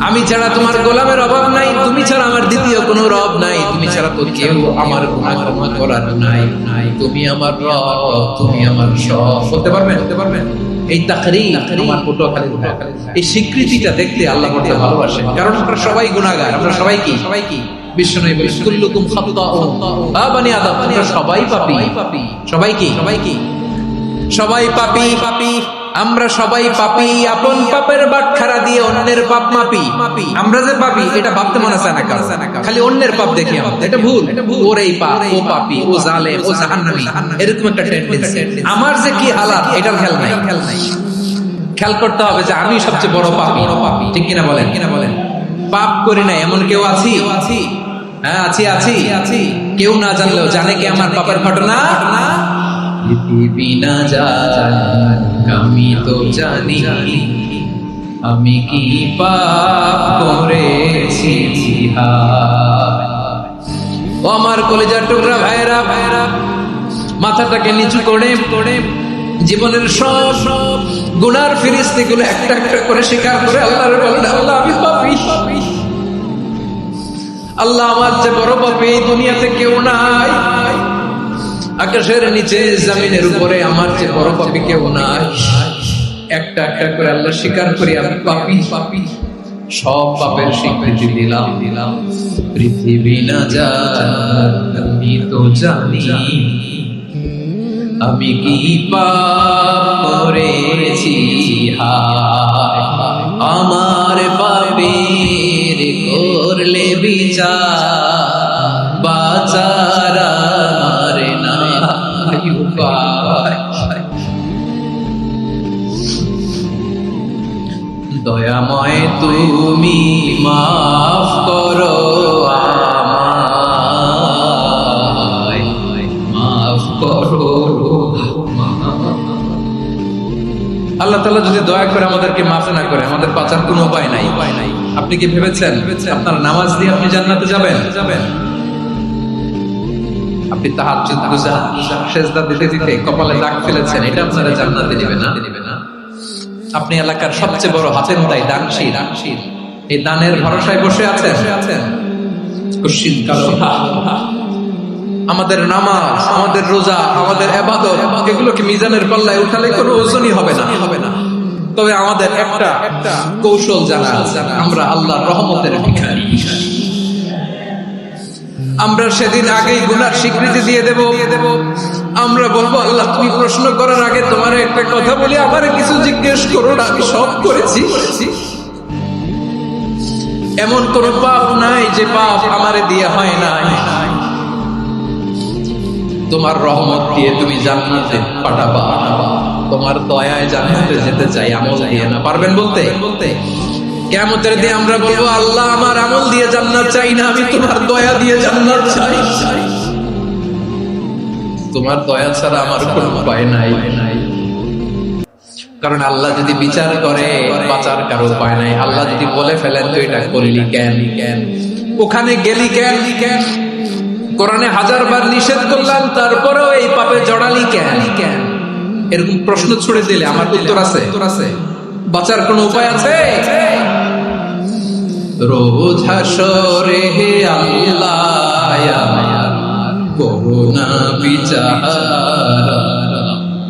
আমি ছাড়া তোমার গোলামের অভাব নাই, তুমি ছাড়া আমার দ্বিতীয় কোনো রব নাই, তুমি ছাড়া তো কেউ আমার গুনাহ ক্ষমা করার নাই। তুমি আমার রব, তুমি আমার সব। বলতে পারবেন? এই তাকরীর আমার পটুয়াখালী, এই স্বীকৃতিটা দেখতে আল্লাহ বড় ভালোবাসেন, কারণ আমরা সবাই গুনাহগার। আমরা সবাই কি বিশ্বনবী বলেন, কুল্লুকুম খাত্তাউন, বানি আদম, আমরা সবাই পাপী। সবাই পাপী। আমরা সবাই পাপী। আপন পাপের বাটখারা দিয়ে অন্যের পাপ মাপি। আমরা যে পাপী এটা ভাবতে মনে চায় না, খালি অন্যের পাপ দেখি আমরা। এটা ভুল। ওর এই পাপ, ও পাপী, ও জালেম, ও জাহান্নামী, এরকম একটা টেন্ডেন্সি। আমার যে কি হালাত এটার খেয়াল নাই। খেয়াল করতে হবে যে আমি সবচেয়ে বড় পাপী। ঠিক কিনা বলেন? পাপ করি না এমন কেউ আছি? হ্যাঁ আছি। কেউ না জানলেও জানে কি আমার পাপের ঘটনা? পৃথিবী না জান আমি তো জানি, আমি কি পাপ করেছি। ও আমার কলিজার টুকরা ভাইরা, মাথাটাকে নিচু করে জীবনের সব গুনার ফিরিস্তিগুলো একটা একটা করে স্বীকার করে আল্লাহর বলেন, আল্লাহ আমি পাপী। আল্লাহ আমার যে বড় পাপী এই দুনিয়াতে কেউ নাই। আকাশের নিচে জমিনের উপরে আমার যে বড় পাপী কেউ নাই। একটা একটা করে আল্লাহ স্বীকার করি আমি পাপী। সব পাপের স্বীকৃতি দিলাম। পৃথিবী না জান আমি তো জানি, আমি কি পাপ করেছি। আমার পাপের করলে বিচার, বাঁচার আমার নাই উপায়। দয়াময় তুমি মাফ করো আমায়, মাফ করো। আল্লাহ তাআলা যদি দয়া করে আমাদেরকে মাফ না করে, আমাদের বাঁচার কোনো উপায় নাই। আপনি কি ভেবেছেন আপনার নামাজ দিয়ে আপনি জান্নাতে যাবেন? আপনি তাহাজ্জুদ গুজার, সিজদা দিতে দিতে কপালে দাগ ফেলেছেন, এটা আপনারা জান্নাতে নেবে না। আপনি এলাকার সবচেয়ে বড় হাতেম তাই দানশীল, এই দানের ভরসায় বসে আছেন। আমাদের নামাজ, আমাদের রোজা, আমাদের ইবাদত, এগুলোকে মিজানের পাল্লায় উঠালে কোনো ওজনই হবে না। তবে আমাদের একটা কৌশল জানা, আমরা আল্লাহর রহমতের ভিখারি। আমরা সেদিন আগেই গুনার স্বীকৃতি দিয়ে দেব। আমরা বলবো, আল্লাহ তুমি প্রশ্ন করার আগে তোমার একটা কথা বলি, আমারে কিছু জিজ্ঞেস করো না, আমি সব করেছি। এমন কোন পাপ নাই যে পাপ আমারে দিয়ে হয় নাই। তোমার রহমত দিয়ে তুমি জান্নাতে পাঠাবা, তোমার দয়ায় জান্নাতে যেতে চাই, আমল দিয়ে না। পারবেন বলতে? কিয়ামতের দিন আমরা বলবো, আল্লাহ আমার আমল দিয়ে জান্নাত চাই না, আমি তোমার দয়া দিয়ে জান্নাত চাই। তোমার দয়া ছাড়া আমার কোনো উপায় নাই। কারণ আল্লাহ যদি বিচার করে বাঁচার কারো উপায় নাই। আল্লাহ যদি বলে ফেলেন তো এটা করলি কেন, ওখানে গেলি কেন, কোরআনে 1000 বার নিষেধ করলাম তারপরেও এই পাপে জড়ালি কেন, এরকম প্রশ্ন ছুড়ে দিলে আমার উত্তর আছে? বাঁচার কোনো উপায় আছে? রোজ হাসরে হে আল্লাহ করুণা বিচার,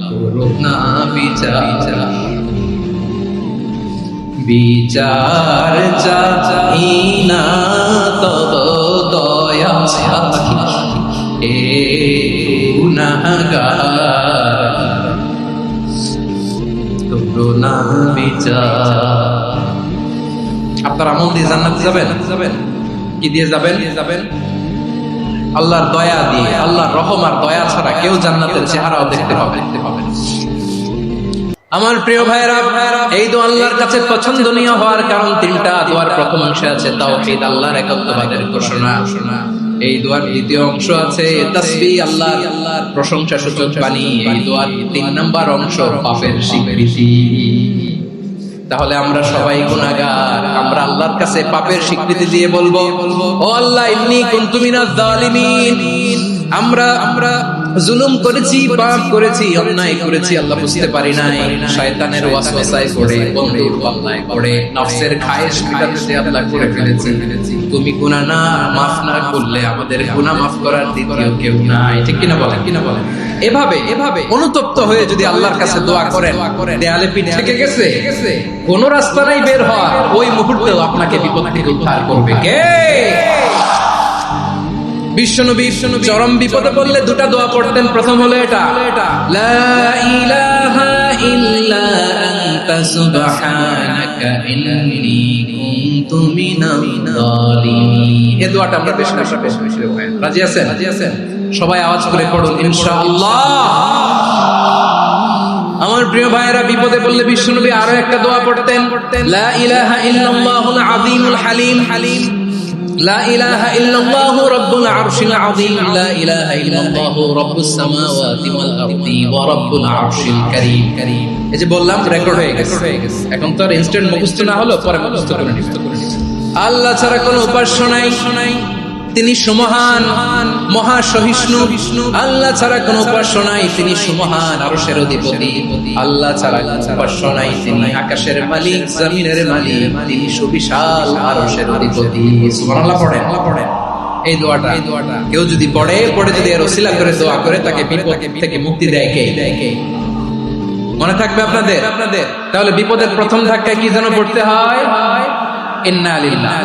করুণা বিচার, বিচার চাই না তব দয়া এ গুনাহগার, করুণা বিচার। আপনার আমল দিয়ে জান্নাতে যাবেন, কি দিয়ে যাবেন? আল্লাহর দয়া দিয়ে। আল্লাহর রহম আর দয়া ছাড়া কেউ জান্নাতের চেহারাও দেখতে পাবে। আমার প্রিয় ভাইরা, এই দোয়া আল্লাহর কাছে পছন্দনীয় হওয়ার কারণ তিনটা। দোয়ার প্রথম অংশে আছে তাওহীদ, আল্লাহর একাত্মবাদের ঘোষণা। এই দোয়ার দ্বিতীয় অংশ আছে তাসবিহ, আল্লাহর প্রশংসা সূচক বাণী। এই দোয়ার 3 নাম্বার অংশ পাপের স্বীকৃতি। তাহলে আমরা সবাই গুনাহগার, আমরা আল্লাহর কাছে পাপের স্বীকৃতি দিয়ে বলবো, ও আল্লাহ ইন্নী কুনতু মিনাজ জালিমিন। আমরা জুলুম করেছি, পাপ করেছি, অন্যায় করেছি, আল্লাহ বুঝতে পারি নাই। শয়তানের ওয়াসওয়াসায় পড়ে, বন্ধুর পাল্লায় পড়ে, নফসের খায়েশ মেটাতে আল্লাহ করে ফেলেছি। তুমি গুনাহ না মাফ না করলে আমাদের গুনাহ মাফ করার দ্বিতীয় কেউ নাই। ঠিক কিনা বলেন? এভাবে অনুতপ্ত হয়ে যদি আল্লাহর কাছে দোয়া করেন, দেয়ালে পিঠ থেকে গেছে, কোন রাস্তা নাই বের হওয়ার, ওই মুহূর্তেও আপনাকে বিপদ থেকে উদ্ধার করবে কে? বিশ্বনবী চরম বিপদে পড়লে দুটা দোয়া পড়তেন। প্রথম হলো এটা, লা ইলাহা ইল্লা আনতা সুবহানাকা ইন্নী কুনতু মিনাল জালিমিন। এই দোয়াটা আমরা বেশ রাজি আছেন? সবাই আওয়াজ করে পড়ুন ইনশাআল্লাহ। আমার প্রিয় ভাইয়েরা, বিপদে পড়লে বিশ্বনবী আরো একটা দোয়া পড়তেন, লা ইলাহা ইল্লাল্লাহুল আযীমুল হালিম, লা ইলাহা ইল্লাল্লাহু রাব্বুল আরশিল আযীম, লা ইলাহা ইল্লাল্লাহু রাব্বুস সামাওয়াতি ওয়াল আরদি ওয়া রাব্বুল আরশিল কারীম। এই যে বললাম, রেকর্ড হয়ে গেছে। এখন তো আর ইনস্ট্যান্ট মুখস্থ না হলো, পরে মুখস্থ করে নিতে। আল্লাহ ছাড়া কোনো উপাস্য নাই, তিনি সুমহান, মহা সহিষ্ণু। আল্লাহ ছাড়া কোনো উপাস্য নাই, তিনি সুমহান, আরশের অধিপতি। আল্লাহ ছাড়া কোনো উপাস্য নাই, তিনি আকাশের মালিক, জমিনের মালিক, তিনি সুবিশাল আরশের অধিপতি। সুবহানাল্লাহ পড়েন। এই দোয়াটা কেউ যদি পড়ে যদি এর ওসিলা করে দোয়া করে, তাকে বিপদ থেকে মুক্তি দেয় কে? মনে থাকবে আপনাদের? তাহলে বিপদের প্রথম ধাক্কায় কি যেন পড়তে হয়? ইন্না লিল্লাহ।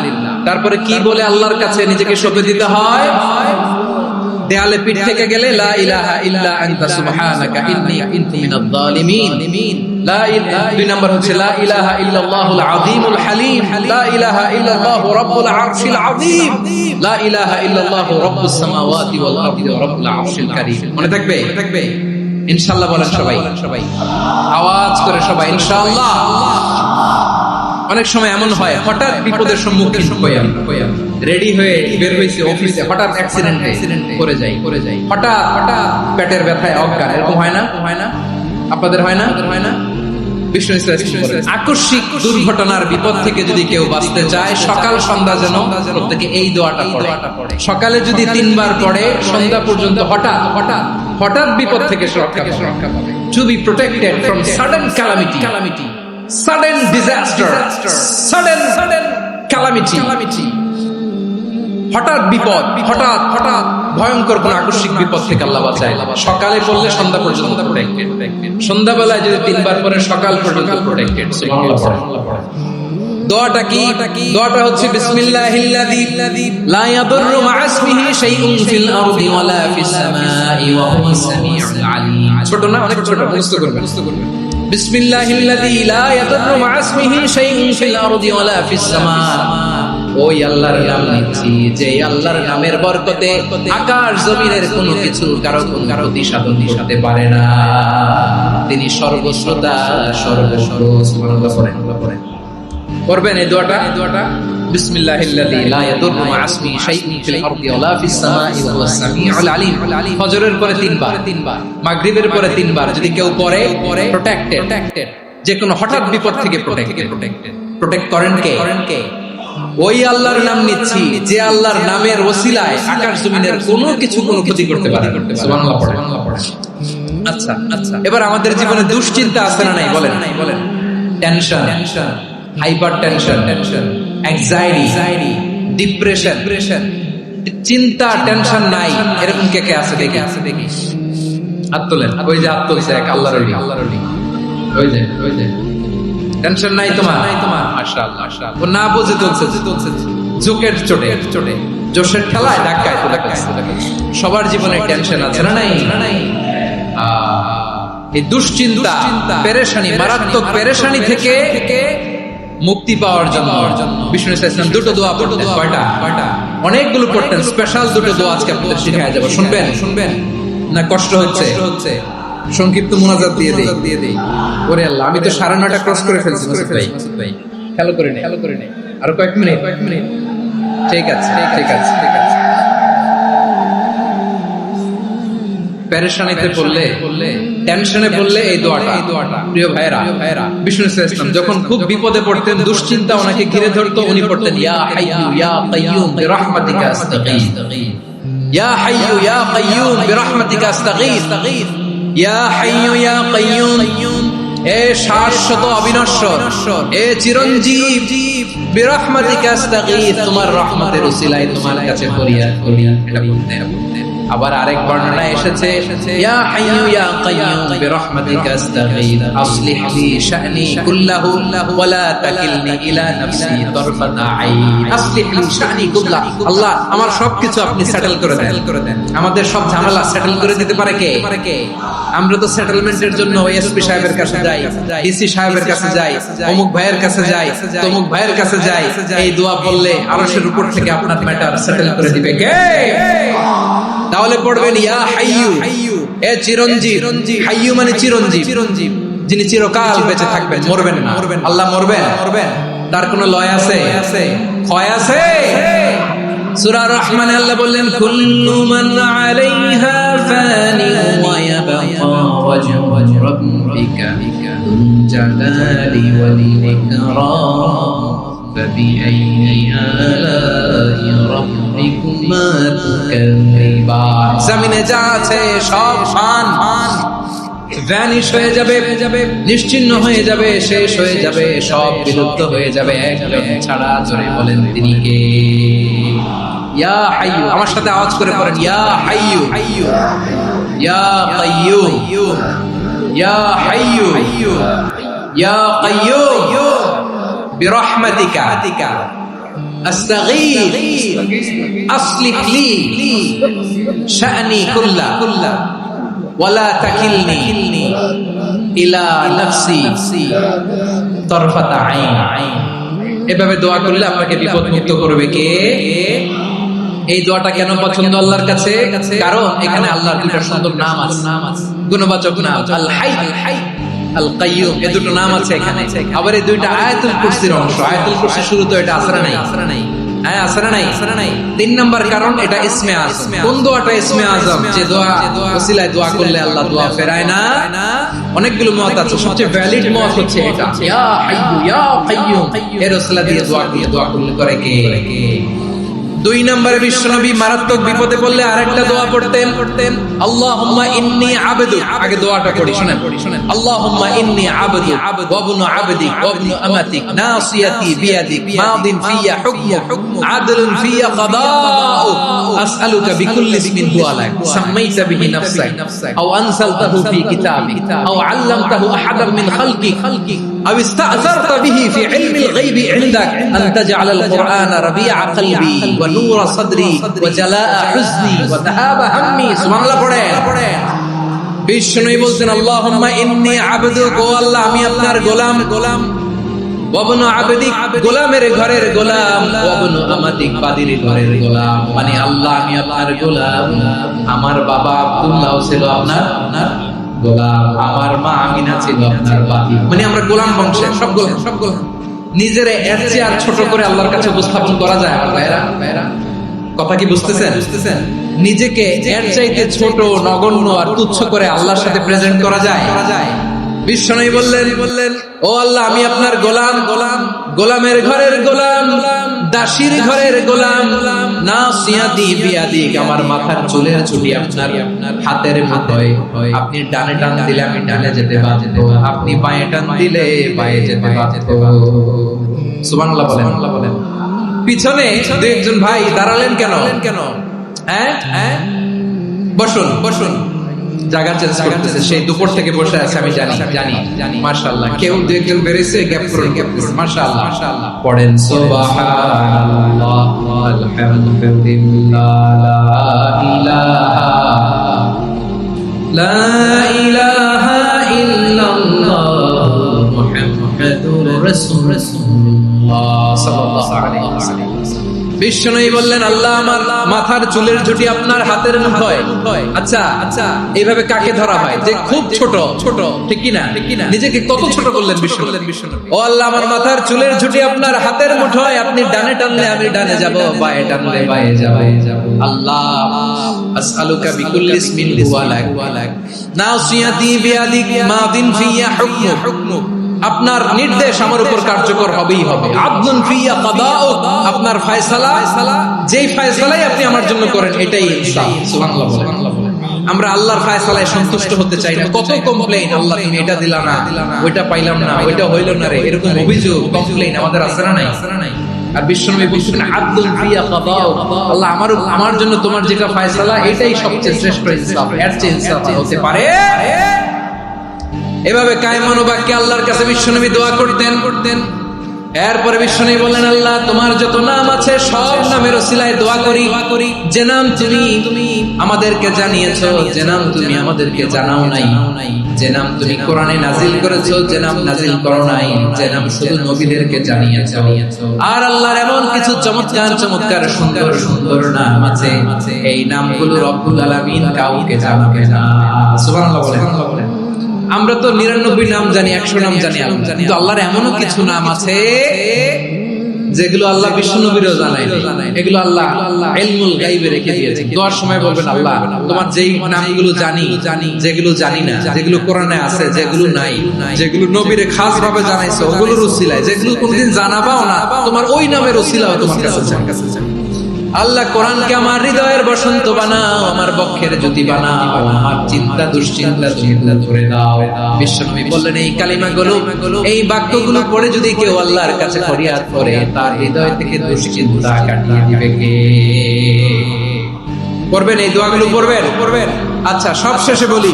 তারপরে কি বলে আল্লাহর কাছে নিজেকে সঁপে দিতে হয়? দেয়ালে পিঠ থেকে গেলে লা ইলাহা ইল্লা আনতা সুবহানাকা ইন্নী কুনতু মিনাজ জালিমিন। লা ইলাহা, দুই নাম্বার হচ্ছে লা ইলাহা ইল্লাল্লাহুল আযীমুল হালিম, লা ইলাহা ইল্লাল্লাহু রাব্বুল আরশিল আযীম, লা ইলাহা ইল্লাল্লাহু রাব্বুস সামাওয়াতি ওয়াল আরদি ওয়া রাব্বুল আরশিল কারীম। মনে থাকবে? ইনশাআল্লাহ বলেন সবাই আওয়াজ করে, সবাই ইনশাআল্লাহ। অনেক সময় এমন হয়, হঠাৎ বিপদের সম্মুখীন হই আমি, রেডি হয়ে বের হইছি অফিসে, হঠাৎ অ্যাক্সিডেন্টে পড়ে যাই, হঠাৎ পেটের ব্যথায় অজ্ঞান। এরকম হয় না? আপনাদের হয় না? বিষ্ণু আকস্মিক দুর্ঘটনার বিপদ থেকে যদি কেউ বাঁচতে চায়, সকাল সন্ধ্যা যেন প্রত্যেকে এই দোয়াটা পড়ে। সকালে যদি 3 বার পড়ে, সন্ধ্যা পর্যন্ত হঠাৎ বিপদ থেকে রক্ষা পাবে। To be protected from sudden calamity, sudden disaster, sudden calamity, হঠাৎ বিপদ, হঠাৎ ভয়ঙ্কর কোন আকস্মিক বিপদ থেকে আল্লাহ বাঁচায়। সকালে পড়লে সন্ধ্যা পর্যন্ত প্রোটেক্টেড, সন্ধ্যাবেলায় যদি 3 বার পরে সকাল পর্যন্ত প্রোটেক্টেড। সুবহানাল্লাহ। দোয়াটা কি? দোয়াটা হচ্ছে বিসমিল্লাহিল্লাযী লা ইয়াদুররু মা'a ইসমিহি শাইউন ফিল আরদি ওয়ালা ফিস সামাই ওয়া হুয়াস সামিউল আলীম। ছোট না? অনেক ছোট, মুখস্থ করবেন। বিসমিল্লাহিল্লাযী লা ইয়াদুররু মা'a ইসমিহি শাইউন ফিল আরদি ওয়ালা ফিস সামা। ওই আল্লাহর নাম নিচ্ছি, যে আল্লাহর নামের বরকতে আকাশ জমিনের কোনো কিছু কারো ক্ষতি সাধন হতে পারে না। তিনি সর্বশ্রোতা, সর্বজ্ঞ। সুবহানাল্লাহ পড়েন। করবেন এই দোয়াটা, বিসমিল্লাহিল্লাযী লা ইয়াদুররু মা'a ইসমিহি শাইউন ফিল আরদি ওয়ালা ফিস সামাই ওয়া হুয়াস সামিউল আলীম। ফজরের পরে 3 বার, মাগরিবের পরে 3 বার যদি কেউ পড়ে, প্রোটেক্টেড, যে কোনো হঠাৎ বিপদ থেকে প্রোটেক্ট করেন কে? ওই আল্লাহর নাম নিচ্ছি, যে আল্লাহর নামের ওসিলায় আকাশ জমিনের কোনো কিছু কোনো ক্ষতি করতে পারে। সুবহানাল্লাহ পড়েন। আচ্ছা, এবার আমাদের জীবনে দুশ্চিন্তা আছে না নাই? বলেন। Tension, hyper tension, anxiety, depression, চিন্তা টেনশন নাই, এরকম কে কে আছে দেখি হাত তোলেন। ওই যে হাত তুলছে এক আল্লাহর ওলি, ওই যে টেনশন নাই তোমার, মাশাআল্লাহ মাশাআল্লাহ। ও না বুঝে তুলছে জোকের চোটে জোশের খেলায় ধাক্কায় তুলে সবার জীবনে টেনশন আছে না নাই? এই দুশ্চিন্তা পেরেশানি, মারাত্মক পেরেশানি থেকে মুক্তি পাওয়ার জন্য বিষ্ণু ইসলাম দুটো দোয়া পড়তেন। কয়টা? অনেকগুলো পড়তেন। স্পেশাল দুটো দোয়া আজকে আপনাদের শিখায় যাব। শুনবেন না কষ্ট হচ্ছে? সংক্ষিপ্ত মুনাজাত দিয়ে দেই। ওরে আল্লাহ, আমি তো 9:30 ক্রস করে ফেলছি মাসুদ ভাই। খেয়াল করে নেই আরো কয়েক মিনিট। ঠিক আছে। পেরেশানিতে পড়লে, টেনশনে পড়লে এই দোয়াটা প্রিয় ভাইরা বিষ্ণু ইসলাম যখন খুব বিপদে পড়তেন, দুশ্চিন্তা ওনাকে ঘিরে ধরতো, উনি পড়তেন ইয়া হাইয়ু ইয়া কাইয়ুম বিরহমাতিকা আস্তাগীথ, ইয়া হাইয়ু ইয়া কাইয়ুম বিরহমাতিকা আস্তাগীথ, ইয়া হাইয়ু ইয়া কাইয়ুম, এ শাশ্বত অবিনশ্বর, এ চিরঞ্জীব, বিরহমাতিকা আস্তাগীথ, তোমার রহমতের উসিলায় তোমার কাছে ফরিয়াদ করি। এটা বলতেন। আবার আরেক বর্ণনায় এসেছে ইয়া হাইয়ু ইয়া কাইয়ুম বিরহমাতিকা আস্তাগীথ আসলিহ লি শা'নি কুল্লাহু ওয়া লা তাকিলনি ইলা নাফসি তারফাতা আইন। আসলিহ লি শা'নি কুল্লাহু, আল্লাহ আমার সবকিছু আপনি সেটেল করে দেন। আমাদের সব ঝামেলা সেটেল করে দিতে পারে কে? আমরা তো সেটেলমেন্টের জন্য এসপি সাহেবের কাছে যাই, ডিসি সাহেবের কাছে যাই, অমুক ভাইয়ের কাছে যাই, তমুক ভাইয়ের কাছে যাই। এই দোয়া বললে আরশের উপর থেকে আপনার ম্যাটার সেটেল করে দিবে কে? তাহলে পড়বেন ইয়া হাইয়ু, এ চিরঞ্জীব। হাইয়ু মানে চিরঞ্জীব, যিনি চিরকাল বেঁচে থাকবেন, মরবেন না। আল্লাহ মরবেন? তার কোনো লয় আছে? ক্ষয় আছে? সূরা রহমানে আল্লাহ বললেন কুল্লু মান আলাইহা ফানি ওয়া ইয়াবকা ওয়াজহু রাব্বিকা যুল জালালি ওয়াল ইকরাম ফাবিআইয়ি আলাই রাব্বিকুমা তুকাযিবান। জমিনে যা আছে সব ফান ভ্যানিশ হয়ে যাবে, নিশ্চিহ্ন হয়ে যাবে, শেষ হয়ে যাবে, সব বিলুপ্ত হয়ে যাবে একজন ছাড়া। জোরে বলেন তিনি কে? ইয়া হাইয়ু। আমার সাথে আওয়াজ করে পড়েন ইয়া হাইয়ু ইয়া কাইয়ুম ইয়া হাইয়ু ইয়া কাইয়ুম বিরহমাতিকা আস্তাগীথ আসলিহ লি শা'নি কুল্লাহু ওয়ালা তাকিলনি ইলা নাফসি তারফাতা আইন। এভাবে দোয়া করলে আপনাকে বিপদ মুক্ত করবে কে? এই দোয়াটা কেন পছন্দ আল্লাহর কাছে? কারণ এখানে আল্লাহর দুটো সুন্দর নাম আছে, গুণবাচক নাম, আল হাই আল কাইয়ুম, এই দুটো নাম আছে এখানে। আবার এই দুইটা আয়াতুল কুরসির অংশ। আয়াতুল কুরসি শুরু তো এটা আসরা নাই? হ্যাঁ, আসরা নাই। 3 নাম্বার কারণ এটা ইসমে আজম। কোন দোয়াটা ইসমে আজম? যে দোয়া ওসিলায় দোয়া করলে আল্লাহ দোয়া ফেরায় না। অনেকগুলো মত আছে, সবচেয়ে ভ্যালিড মত হচ্ছে এটা, ইয়া হাইয়ু ইয়া কাইয়ুম, এর ওসিলা দিয়ে দোয়া করলে করে কে? 2 নম্বরে বিশ্বনবী মারাত্মক বিপদে পড়লে আরেকটা দোয়া পড়তেন, আল্লাহুম্মা ইন্নী আবদুক। আগে দোয়াটা পড়ি, শুনেন। আল্লাহুম্মা ইন্নী আবদুক ওয়া ইবনু আবদিক ওয়া ইবনু আমাতিক নাসিয়াতি বিয়াদিক মাদিন ফিয়া হুকমুক আদলুন ফিয়া কাদাউক আসআলুকা বিকুল্লি ইসমিন হুয়া লাক সাম্মাইতা বিহি নাফসাক আও আনসালতাহু ফি কিতাবিক আও আল্লামতাহু আহাদাম মিন খালকিক আও ইস্তা'সারতা বিহি ফি ইলমিল গায়বি ইনদাক আন তাজআলাল কুরআনা রাবিআ কলবি ওয়া নূরা সাদরি ওয়া জালাআ হুজনি ওয়া যাহাবা হাম্মি। সুবহানাল্লাহ পড়েন। বিষ্ণু বলছেন আল্লাহুম্মা ইন্নী আবদুক, ও আল্লাহ আমি আপনার গোলাম, ওয়া ইবনু আবদিক গোলামের ঘরের গোলাম, ওয়া ইবনু আমাতিক বাদীর ঘরের গোলাম। মানে আল্লাহ আমি আপনার গোলাম। আমার বাবা আব্দুল্লাহ ছিল আপনার গোলাম, আমার মা আমিনা ছিল আপনার বাদী। মানে আমরা গোলাম বংশের সব গোলাম। নিজেরে এর চেয়ে আর ছোট করে আল্লাহর কাছে উপস্থাপন করা যায়? আমার ভাইরা কথা কি বুঝতেছেন? নিজেকে এর চাইতে ছোট, নগণ্য আর তুচ্ছ করে আল্লাহর সাথে প্রেজেন্ট করা যায়? বিশ্বনবী বললেন ও আল্লাহ আমি আপনার গোলাম, গোলামের ঘরের গোলাম, দাসীর ঘরের গোলাম, নাসিয়াতি বিয়াদিক আমার মাথার চুলের ছুটি আপনার হাতের মুঠোয়। আপনি ডানে টান দিলে আমি ডানে যেতে বাধ্য, আপনি বাঁয়ে টান দিলে বাঁয়ে যেতে বাধ্য। সুবহানাল্লাহ বলেন। পিছনে দুই একজন ভাই দাঁড়ালেন কেন? হ্যাঁ, বসুন বসুন। জায়গা চেঞ্জ করতেছে, সেই দুপুর থেকে বসে আছে, আমি জানি। মাশাআল্লাহ, কেউ দুই একজন বেরিয়েছে, গ্যাপ করুন। মাশাআল্লাহ, পড়েন সুবহানাল্লাহ আলহামদুলিল্লাহ লা ইলাহা ইল্লাল্লাহ মুহাম্মাদুর রাসূলুল্লাহ সাল্লাল্লাহু আলাইহি ওয়াসাল্লাম। বিশ্বনবী বললেন, আল্লাহ আমার মাথার চুলের ঝুঁটি আপনার হাতের মুঠোয়। আচ্ছা, এইভাবে কাকে ধরা হয় যে খুব ছোট, ঠিক কি না? নিজেকে কত ছোট করলেন বিশ্বনবী। ও আল্লাহ, আমার মাথার চুলের ঝুঁটি আপনার হাতের মুঠোয়, আপনি ডানে টানলে আমি ডানে যাব, বায়ে টানলে বায়ে যাব। আল্লাহ, আসআলুকা বিকুল্লি ইসমিন হুয়া লাক নাসিয়াতি বিয়াদিক মাদিন ফিয়া হুকমুক। আপনার নির্দেশ আমার উপর কার্যকর হবেই হবে। আদলুন ফিয়া কাদাউক, আপনার ফয়সালা, যেই ফয়সালাই আপনি আমার জন্য করেন এটাই ইনসাফ। সুবহানাল্লাহ বলেন। আমরা আল্লাহর ফয়সালায় সন্তুষ্ট হতে চাই না। কত কমপ্লেইন, আল্লাহ তুমি এটা দিলা না, ওইটা পাইলাম না, ওইটা হইল না রে, এরকম অভিযোগ, কমপ্লেইন আমাদের আছে না নাই? আর বিশ্বনবী বলছেন, আদলুন ফিয়া কাদাউক, আল্লাহ আমার জন্য তোমার যেটা ফয়সালা এটাই সবচেয়ে শ্রেষ্ঠ ইনসাফ, এর চেয়ে ইনসাফ হতে পারে? এভাবে কায়মান বাক্যে আল্লাহর কাছে বিশ্বনবী দোয়া করতেন। এরপরে বিশ্বনবী বললেন, আল্লাহ তোমার যত নাম আছে সব নামের ওসিলায় দোয়া করি, যে নাম তুমি আমাদেরকে জানিয়েছো, যে নাম তুমি আমাদেরকে জানাও নাই, যে নাম তুমি কোরআনে নাজিল করেছো, যে নাম নাজিল করো নাই, যে নাম শুধু নবীদেরকে জানিয়েছো। আর আল্লাহর এমন কিছু চমৎকার সুন্দর নাম আছে, এই নামগুলো রব্বুল আলামিন কাউকে জানাবে না। সুবহানাল্লাহ বলেন। আমরা তো 99 নাম জানি, 100 নাম জানি, কিন্তু আল্লাহর এমনও কিছু নাম আছে যেগুলো আল্লাহ বিশ্বনবীরও জানায়। এগুলো আল্লাহ ইলমুল গায়বে রেখে দিয়েছে। দোয়ার সময় বলবেন, আল্লাহ তোমার যেই নামগুলো জানি, যেগুলো জানি না, যেগুলো কোরআনে আছে, যেগুলো নাই, যেগুলো নবীরে খাস ভাবে জানাইছো ওগুলোর ওসিলায়, যেগুলো কোনদিন জানাবাও না তোমার ওই নামের ওসিলাও তোমার কাছে চাই। আল্লাহ কোরআনকে আমার হৃদয়ের বসন্ত বানাও, আমার বক্ষের জ্যোতি বানাও, আমার চিন্তা দুশ্চিন্তা তুমি দূর করে দাও। বিশ্বনবী বললেন, এই কালিমাগুলো, এই বাক্যগুলো পড়ে যদি কেউ আল্লাহর কাছে ফরিয়াদ করে, তার হৃদয় থেকে দুশ্চিন্তা কাটিয়ে দিবে কে? পড়বেন, এই দোয়াগুলো পড়বেন। আচ্ছা, সব শেষে বলি,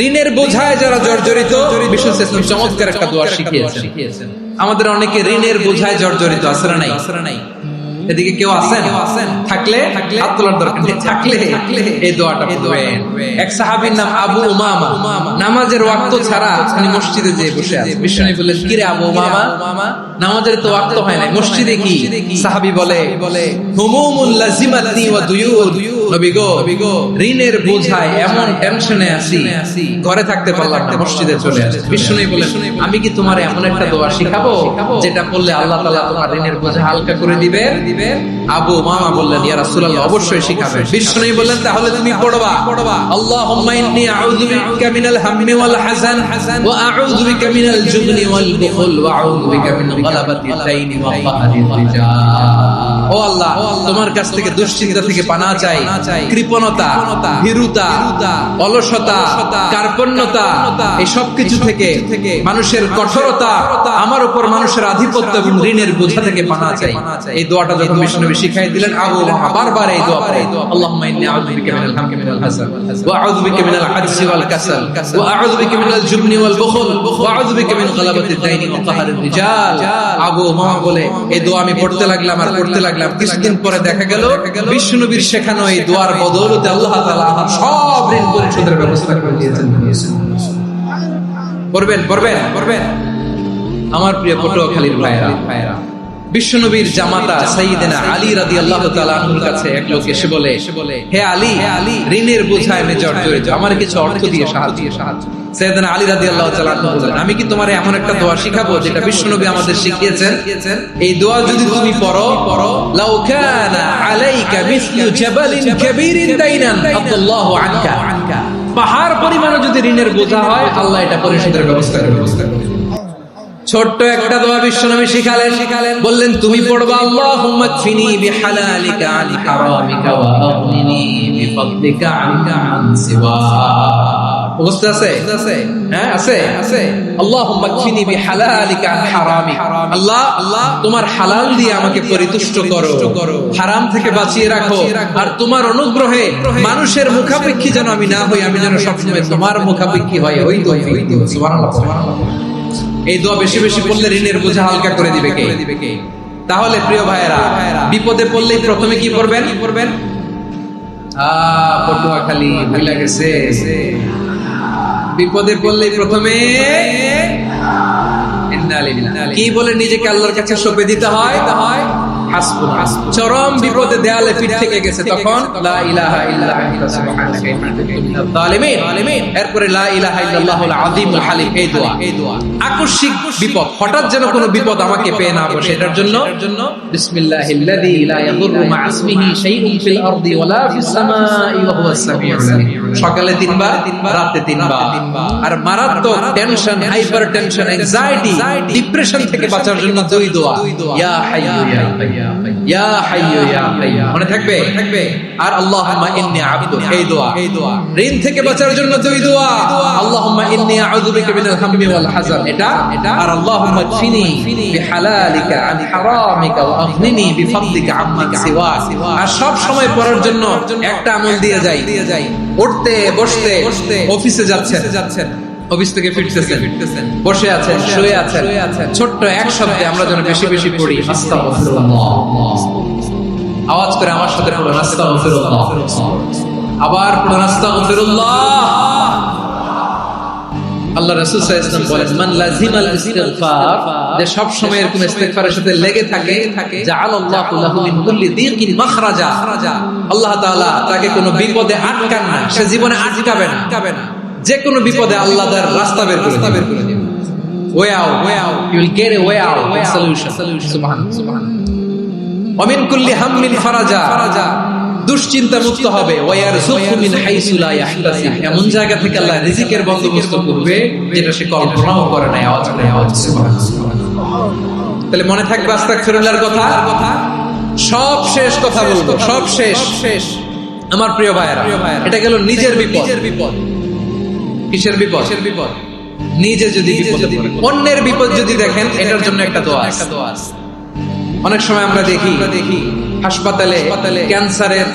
ঋণের বোঝায় যারা জর্জরিত, বিশ্বনবী ইসলাম চমৎকার একটা দোয়া শিখিয়েছেন। আমাদের অনেকে ঋণের বোঝায় জর্জরিত, আছে না নাই? এদিকে কেউ আছেন? থাকলে হাত তোলার দরকার নেই, থাকলে এই দোয়াটা পড়বেন। এক সাহাবীর নাম আবু উমামা, নামাজের ওয়াক্ত ছাড়া তিনি মসজিদে যেয়ে বসে আছেন। বিশ্বনবী বললেন, কি রে আবু উমামা, নামাজের তো ওয়াক্ত হয় না, মসজিদে কি? সাহাবী বলে, হুমুমুল লাজিমাতনি ওয়া দুয়ুদ, নবী গো ঋণের বোঝায় এমন টেনশনে আছি, ঘরে থাকতে পারলাম না, মসজিদে চলে আসি। বিশ্বনবী বলেন, আমি কি তোমার এমন একটা দোয়া শিখাবো যেটা পড়লে আল্লাহ তাআলা তোমার ঋণের বোঝা হালকা করে দিবে? আবু উমামা বললেন, ইয়া রাসূলুল্লাহ, অবশ্যই শিখাবেন। বিশ্বনবী বললেন, তাহলে তুমি পড়বা, আল্লাহুম্মা ইন্নী আউযু বিকা মিনাল হাম্মি ওয়াল হাযান ওয়া আউযু বিকা মিনাল জুবনি ওয়াল বুখল ওয়া আউযু বিকা মিন গালাবাতিদ দাইনি ওয়া কাহরির রিজাল। ও আল্লাহ, তোমার কাছ থেকে দুশ্চিন্তা থেকে পানাহ চাই, কৃপণতা, ভীরুতা, অলসতা, কার্পণ্যতা, এই সব কিছু থেকে, মানুষের কঠোরতা, আমার উপর মানুষের আধিপত্য এবং ঋণের বোঝা থেকে পানাহ চাই। এই দোয়াটা যখন বিশ্বনবী শিখাই দিলেন, আবু উমামা বারবার এই দোয়া পড়ে, আল্লাহুম্মা ইন্নী আউযু বিকা মিনাল হাম্মি ওয়াল হাযান ওয়া আউযু বিকা মিনাল আজজি ওয়াল কাসাল ওয়া আউযু বিকা মিনাল জুবনি ওয়াল বুখল ওয়া আউযু বিকা মিন গালাবাতিদ দাইনি ওয়া কাহরির রিজাল। আবু উমামা বলে, এই দোয়া আমি পড়তে লাগলাম। কিছুদিন পরে দেখা গেল বিশ্বনবীর শেখানো এই দোয়ার বদৌলতে আল্লাহ তাআলা আমার সব ঋণ পরিশোধের ব্যবস্থা করে দিয়েছেন। পড়বেন। আমার প্রিয় পটুয়াখালীর ভাইরা, বিশ্বনবীর জামাতা সাইয়েদনা আলী রাদিয়াল্লাহু তাআলা আনহুর কাছে এক লোক এসে বলে, হে আলী, ঋণের বোঝায় আমি জর্জরিত, আমার কিছু অর্থ দিয়ে সাহায্য। সাইয়েদনা আলী রাদিয়াল্লাহু তাআলা আনহু বললেন, আমি কি তোমারে এমন একটা দোয়া শিখাবো যেটা বিশ্বনবী আমাদের শিখিয়েছেন? এই দোয়া যদি তুমি পড়ো, লাউ কানা আলাইকা মিসলু জাবালিন কাবীরিন দাইনান আল্লাহু আনকা, পাহাড় পরিমাণ যদি ঋণের বোঝা হয়, আল্লাহ এটা পরিশোধের ব্যবস্থা করে। ছোট্ট একটা দোয়া বিশ্বনবী শিখালেন, বললেন, তুমি পড়বা, আল্লাহুম্মা কফিনি বিহালালিকা আন হারামিকা ওয়া আগনিনি বিফদলিকা আনকা আন সিওয়াক। মুখস্থ আছে? হ্যাঁ আছে। আল্লাহুম্মা কফিনি বিহালালিকা আন হারামি। আল্লাহ তোমার হালাল দিয়ে আমাকে পরিতুষ্ট করো, হারাম থেকে বাঁচিয়ে রাখো। আর তোমার অনুগ্রহে মানুষের মুখাপেক্ষী যেন আমি না হই, আমি যেন সবসময় তোমার মুখাপেক্ষী হই। ওই তৌফিক দিও। সুবহানাল্লাহ। এই দোয়া বেশি বেশি পড়লে ঋণের বোঝা হালকা করে দিবে কে? তাহলে প্রিয় ভাইয়েরা, বিপদে পড়লেই প্রথমে কি করবেন? পটুয়াখালী ভুলে গেছে। বিপদে পড়লেই প্রথমে কি বলে নিজেকে আল্লাহর কাছে সঁপে দিতে হয়? চরম বিপদে দেয়ালে পিঠ থেকে গেছে, তখন লা ইলাহা ইল্লা আনতা সুবহানাকা ইন্নী কুনতু মিনাজ জালিমিন। এরপরে লা ইলাহা ইল্লাল্লাহুল আযীমুল হালিম। এই দোয়া আকস্মিক বিপদ, হঠাৎ যেন কোনো বিপদ আমাকে পেয়ে না বসে, এটার জন্য বিসমিল্লাহিল্লাযী লা ইয়াদুররু মা ইসমিহি শাইউন ফিল আরদি ওয়ালা ফিস সামাই ওয়া হুয়াস সামিউল আলীম। সকালে 3 বার, রাতে 3 বার। আর মারাত্মক tension, hyper tension, anxiety, depression থেকে বাঁচার জন্য দুই দোয়া, ইয়া হাইয়্যু ইয়া কাইয়্যুম, ইয়া হাইয়্যু ইয়া কাইয়্যুম। মনে থাকবে? আর আল্লাহুম্মা ইন্নী আবদুক। এই দোয়া ঋণ থেকে বাঁচার জন্য দুই দোয়া, আল্লাহুম্মা ইন্নী আউযু বিকা মিনাল হাম্মি ওয়াল হাযান। এটা আর আল্লাহুম্মা কফিনি বিহালালিকা আন হারামিকা ওয়া আগনিনি বিফাদলিকা আম্মান সিওয়াক। আর সব সময় পড়ার জন্য একটা আমল দিয়ে যাই, উঠতে বসতে, অফিসে যাচ্ছেন, অফিস থেকে ফিরতেছেন, বসে আছেন, শুয়ে আছেন, ছোট্ট এক শব্দে আমরা যেন বেশি বেশি পড়ি আস্তাগফিরুল্লাহ। আওয়াজ করে আমার সাথে পড়ুন আস্তাগফিরুল্লাহ। আবার পড়ুন আস্তাগফিরুল্লাহ। আল্লাহ রাসূল সাল্লাল্লাহু আলাইহি ওয়াসাল্লাম বলেন, মান লাজিমাল ইস্তিগফার, যে সব সময় এরকম ইস্তিগফারের সাথে লেগে থাকে, জাআলাল্লাহু লাহু মিন কুল্লি দিকিন মাখরাজা। আল্লাহ তাআলা তাকে কোনো বিপদে আটকান না, সে জীবনে আটকাবে না। যে কোনো বিপদে আল্লাহ তার রাস্তা বের করে দিবেন। Way out, you will get a way out, solution. সুবহানাল্লাহ। ওয়া মিন কুল্লি হাম্মিন ফারাজা, দুশ্চিন্তা মুক্ত হবে। ওয়া ইয়ারযুকহু মিন হাইসু লা ইয়াহতাসিব, এমন জায়গা থেকে আল্লাহ রিজিকের বন্দোবস্ত করবে যেটা সে কল্পনাও করে না। আওয়াজ করে আওয়াজ। সুবহানাল্লাহ। তাহলে মনে থাকবে আস্তাগফিরুল্লাহর কথা। সব শেষ কথা বলবো, সব শেষ। আমার প্রিয় ভাইয়েরা, এটা গেল নিজের বিপদ। কিসের বিপদ? নিজে যদি বিপদে পড়েন। অন্যের বিপদ যদি দেখেন, এটার জন্য একটা দোয়া আছে। অনেক সময় আমরা দেখি হাসপাতালে ক্যান্সারের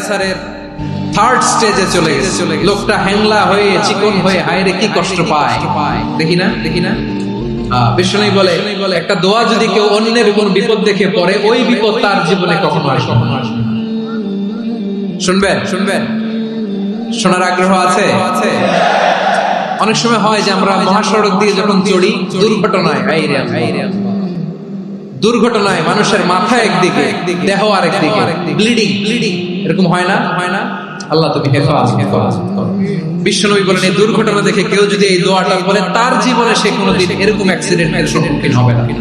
3rd স্টেজে চলে গেছে, লোকটা হ্যাংলা হয়ে, চিকন হয়ে, হায়রে কি কষ্ট পায়। দেখি না? বিষ্ণু বলে, একটা দোয়া যদি কেউ অন্যের কোন বিপদ দেখে পড়ে, ওই বিপদ তার জীবনে কখনো আসবে না। শুনবেন? শোনার আগ্রহ আছে? অনেক সময় হয় যে আমরা মহাসড়ক দিয়ে যখন চড়ি, দুর্ঘটনায় মানুষের মাথা একদিকে, দেহ আরেকদিকে, ব্লিডিং, এরকম হয় না? আল্লাহ তুমি হেফাজত করো। বিশ্বনবী বলেন, এই দুর্ঘটনা দেখে কেউ যদি এই দোয়াটা বলে, তার জীবনে সে কোনোদিন এরকম অ্যাক্সিডেন্টের সম্মুখীন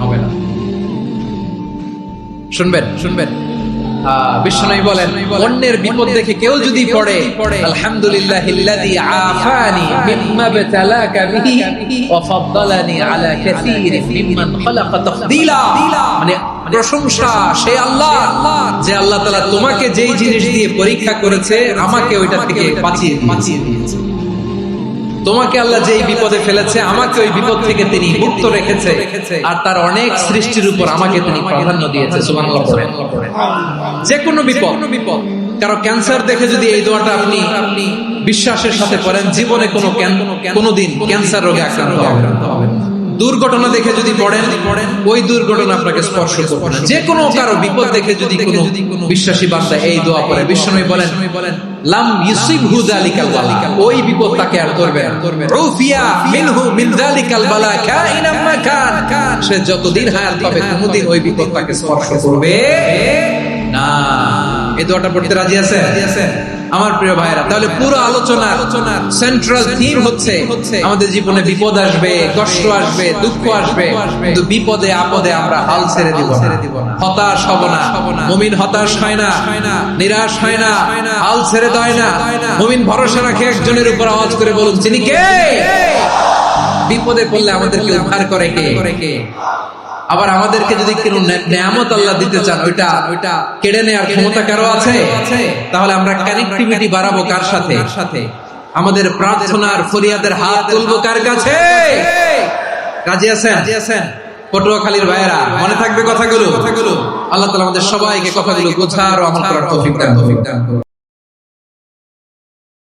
হবে না। শুনবেন? বিশ্বনবী বলেন, অন্যের বিপদ দেখে কেউ যদি পড়ে, আলহামদুলিল্লাহিল্লাযী আফানি মিম্মা বাতালাকা বিহি ওয়া ফাদ্দালানি আলা কাসীরিন মিম্মান খালাকা তাফদীলা। মানে প্রশংসা সেই আল্লাহ, যে আল্লাহ তাআলা তোমাকে যেই জিনিস দিয়ে পরীক্ষা করেছে, আমাকে ওইটা থেকে বাঁচিয়ে দিয়েছে। তোমাকে আল্লাহ যেই বিপদে ফেলেছে, আমাকে ওই বিপদ থেকে তিনি মুক্ত রেখেছে। আর তার অনেক সৃষ্টির উপর আমাকে তিনি প্রাধান্য দিয়েছে। সুবহানাল্লাহ। যে কোনো বিপদ, কারো ক্যান্সার দেখে যদি এই দোয়াটা আপনি বিশ্বাসের সাথে পড়েন, জীবনে কোনোদিন ক্যান্সার রোগে আক্রান্ত হবে না। দুর্ঘটনা দেখে যদি পড়েন, ওই দুর্ঘটনা আপনাকে স্পর্শ করবে না। যে কোনো কারো বিপদ দেখে যদি কোনো বিশ্বাসী বান্দা এই দোয়া পড়ে, বিশ্বনবী বলেন, লাম ইউসিবহু যালিকাল বালা, ওই বিপদ তাকে আর ধরবে না। রুফিয়া মিনহু মিন যালিকাল বালা কাইনাম মা কান, সে যতদিন হায়াত পাবে কোনোদিন ওই বিপদ তাকে স্পর্শ করবে না। এই দোয়াটা পড়তে রাজি আছেন? আমার প্রিয় ভাইরা, তাহলে পুরো আলোচনার সেন্ট্রাল থিম হচ্ছে আমাদের জীবনে বিপদ আসবে, কষ্ট আসবে, দুঃখ আসবে, কিন্তু বিপদে আপদে আমরা হাল ছেড়ে দিব না, হতাশ হব না। মুমিন হতাশ হয় না, নিরাশ হয় না, হাল ছেড়ে দেয় না। মুমিন ভরসা রাখে একজনের উপর। আওয়াজ করে বলুন, তিনি কে? বিপদে পড়লে আমাদেরকে উদ্ধার করে কে? আবার আমাদেরকে যদি কোনো নেয়ামত আল্লাহ দিতে চান, ওইটা কেড়ে নেওয়ার ক্ষমতা কারো আছে? তাহলে আমরা কানেক্টিভিটি বাড়াবো কার সাথে? আমাদের প্রার্থনার ফরিয়াদের হাত তুলবো কার কাছে? রাজি আছেন? পটুয়াখালীর ভাইয়েরা, মনে থাকবে কথাগুলো। আল্লাহ তাআলা আমাদের সবাইকে কথাগুলো বোঝার ও আমল করার তৌফিক দান করুন।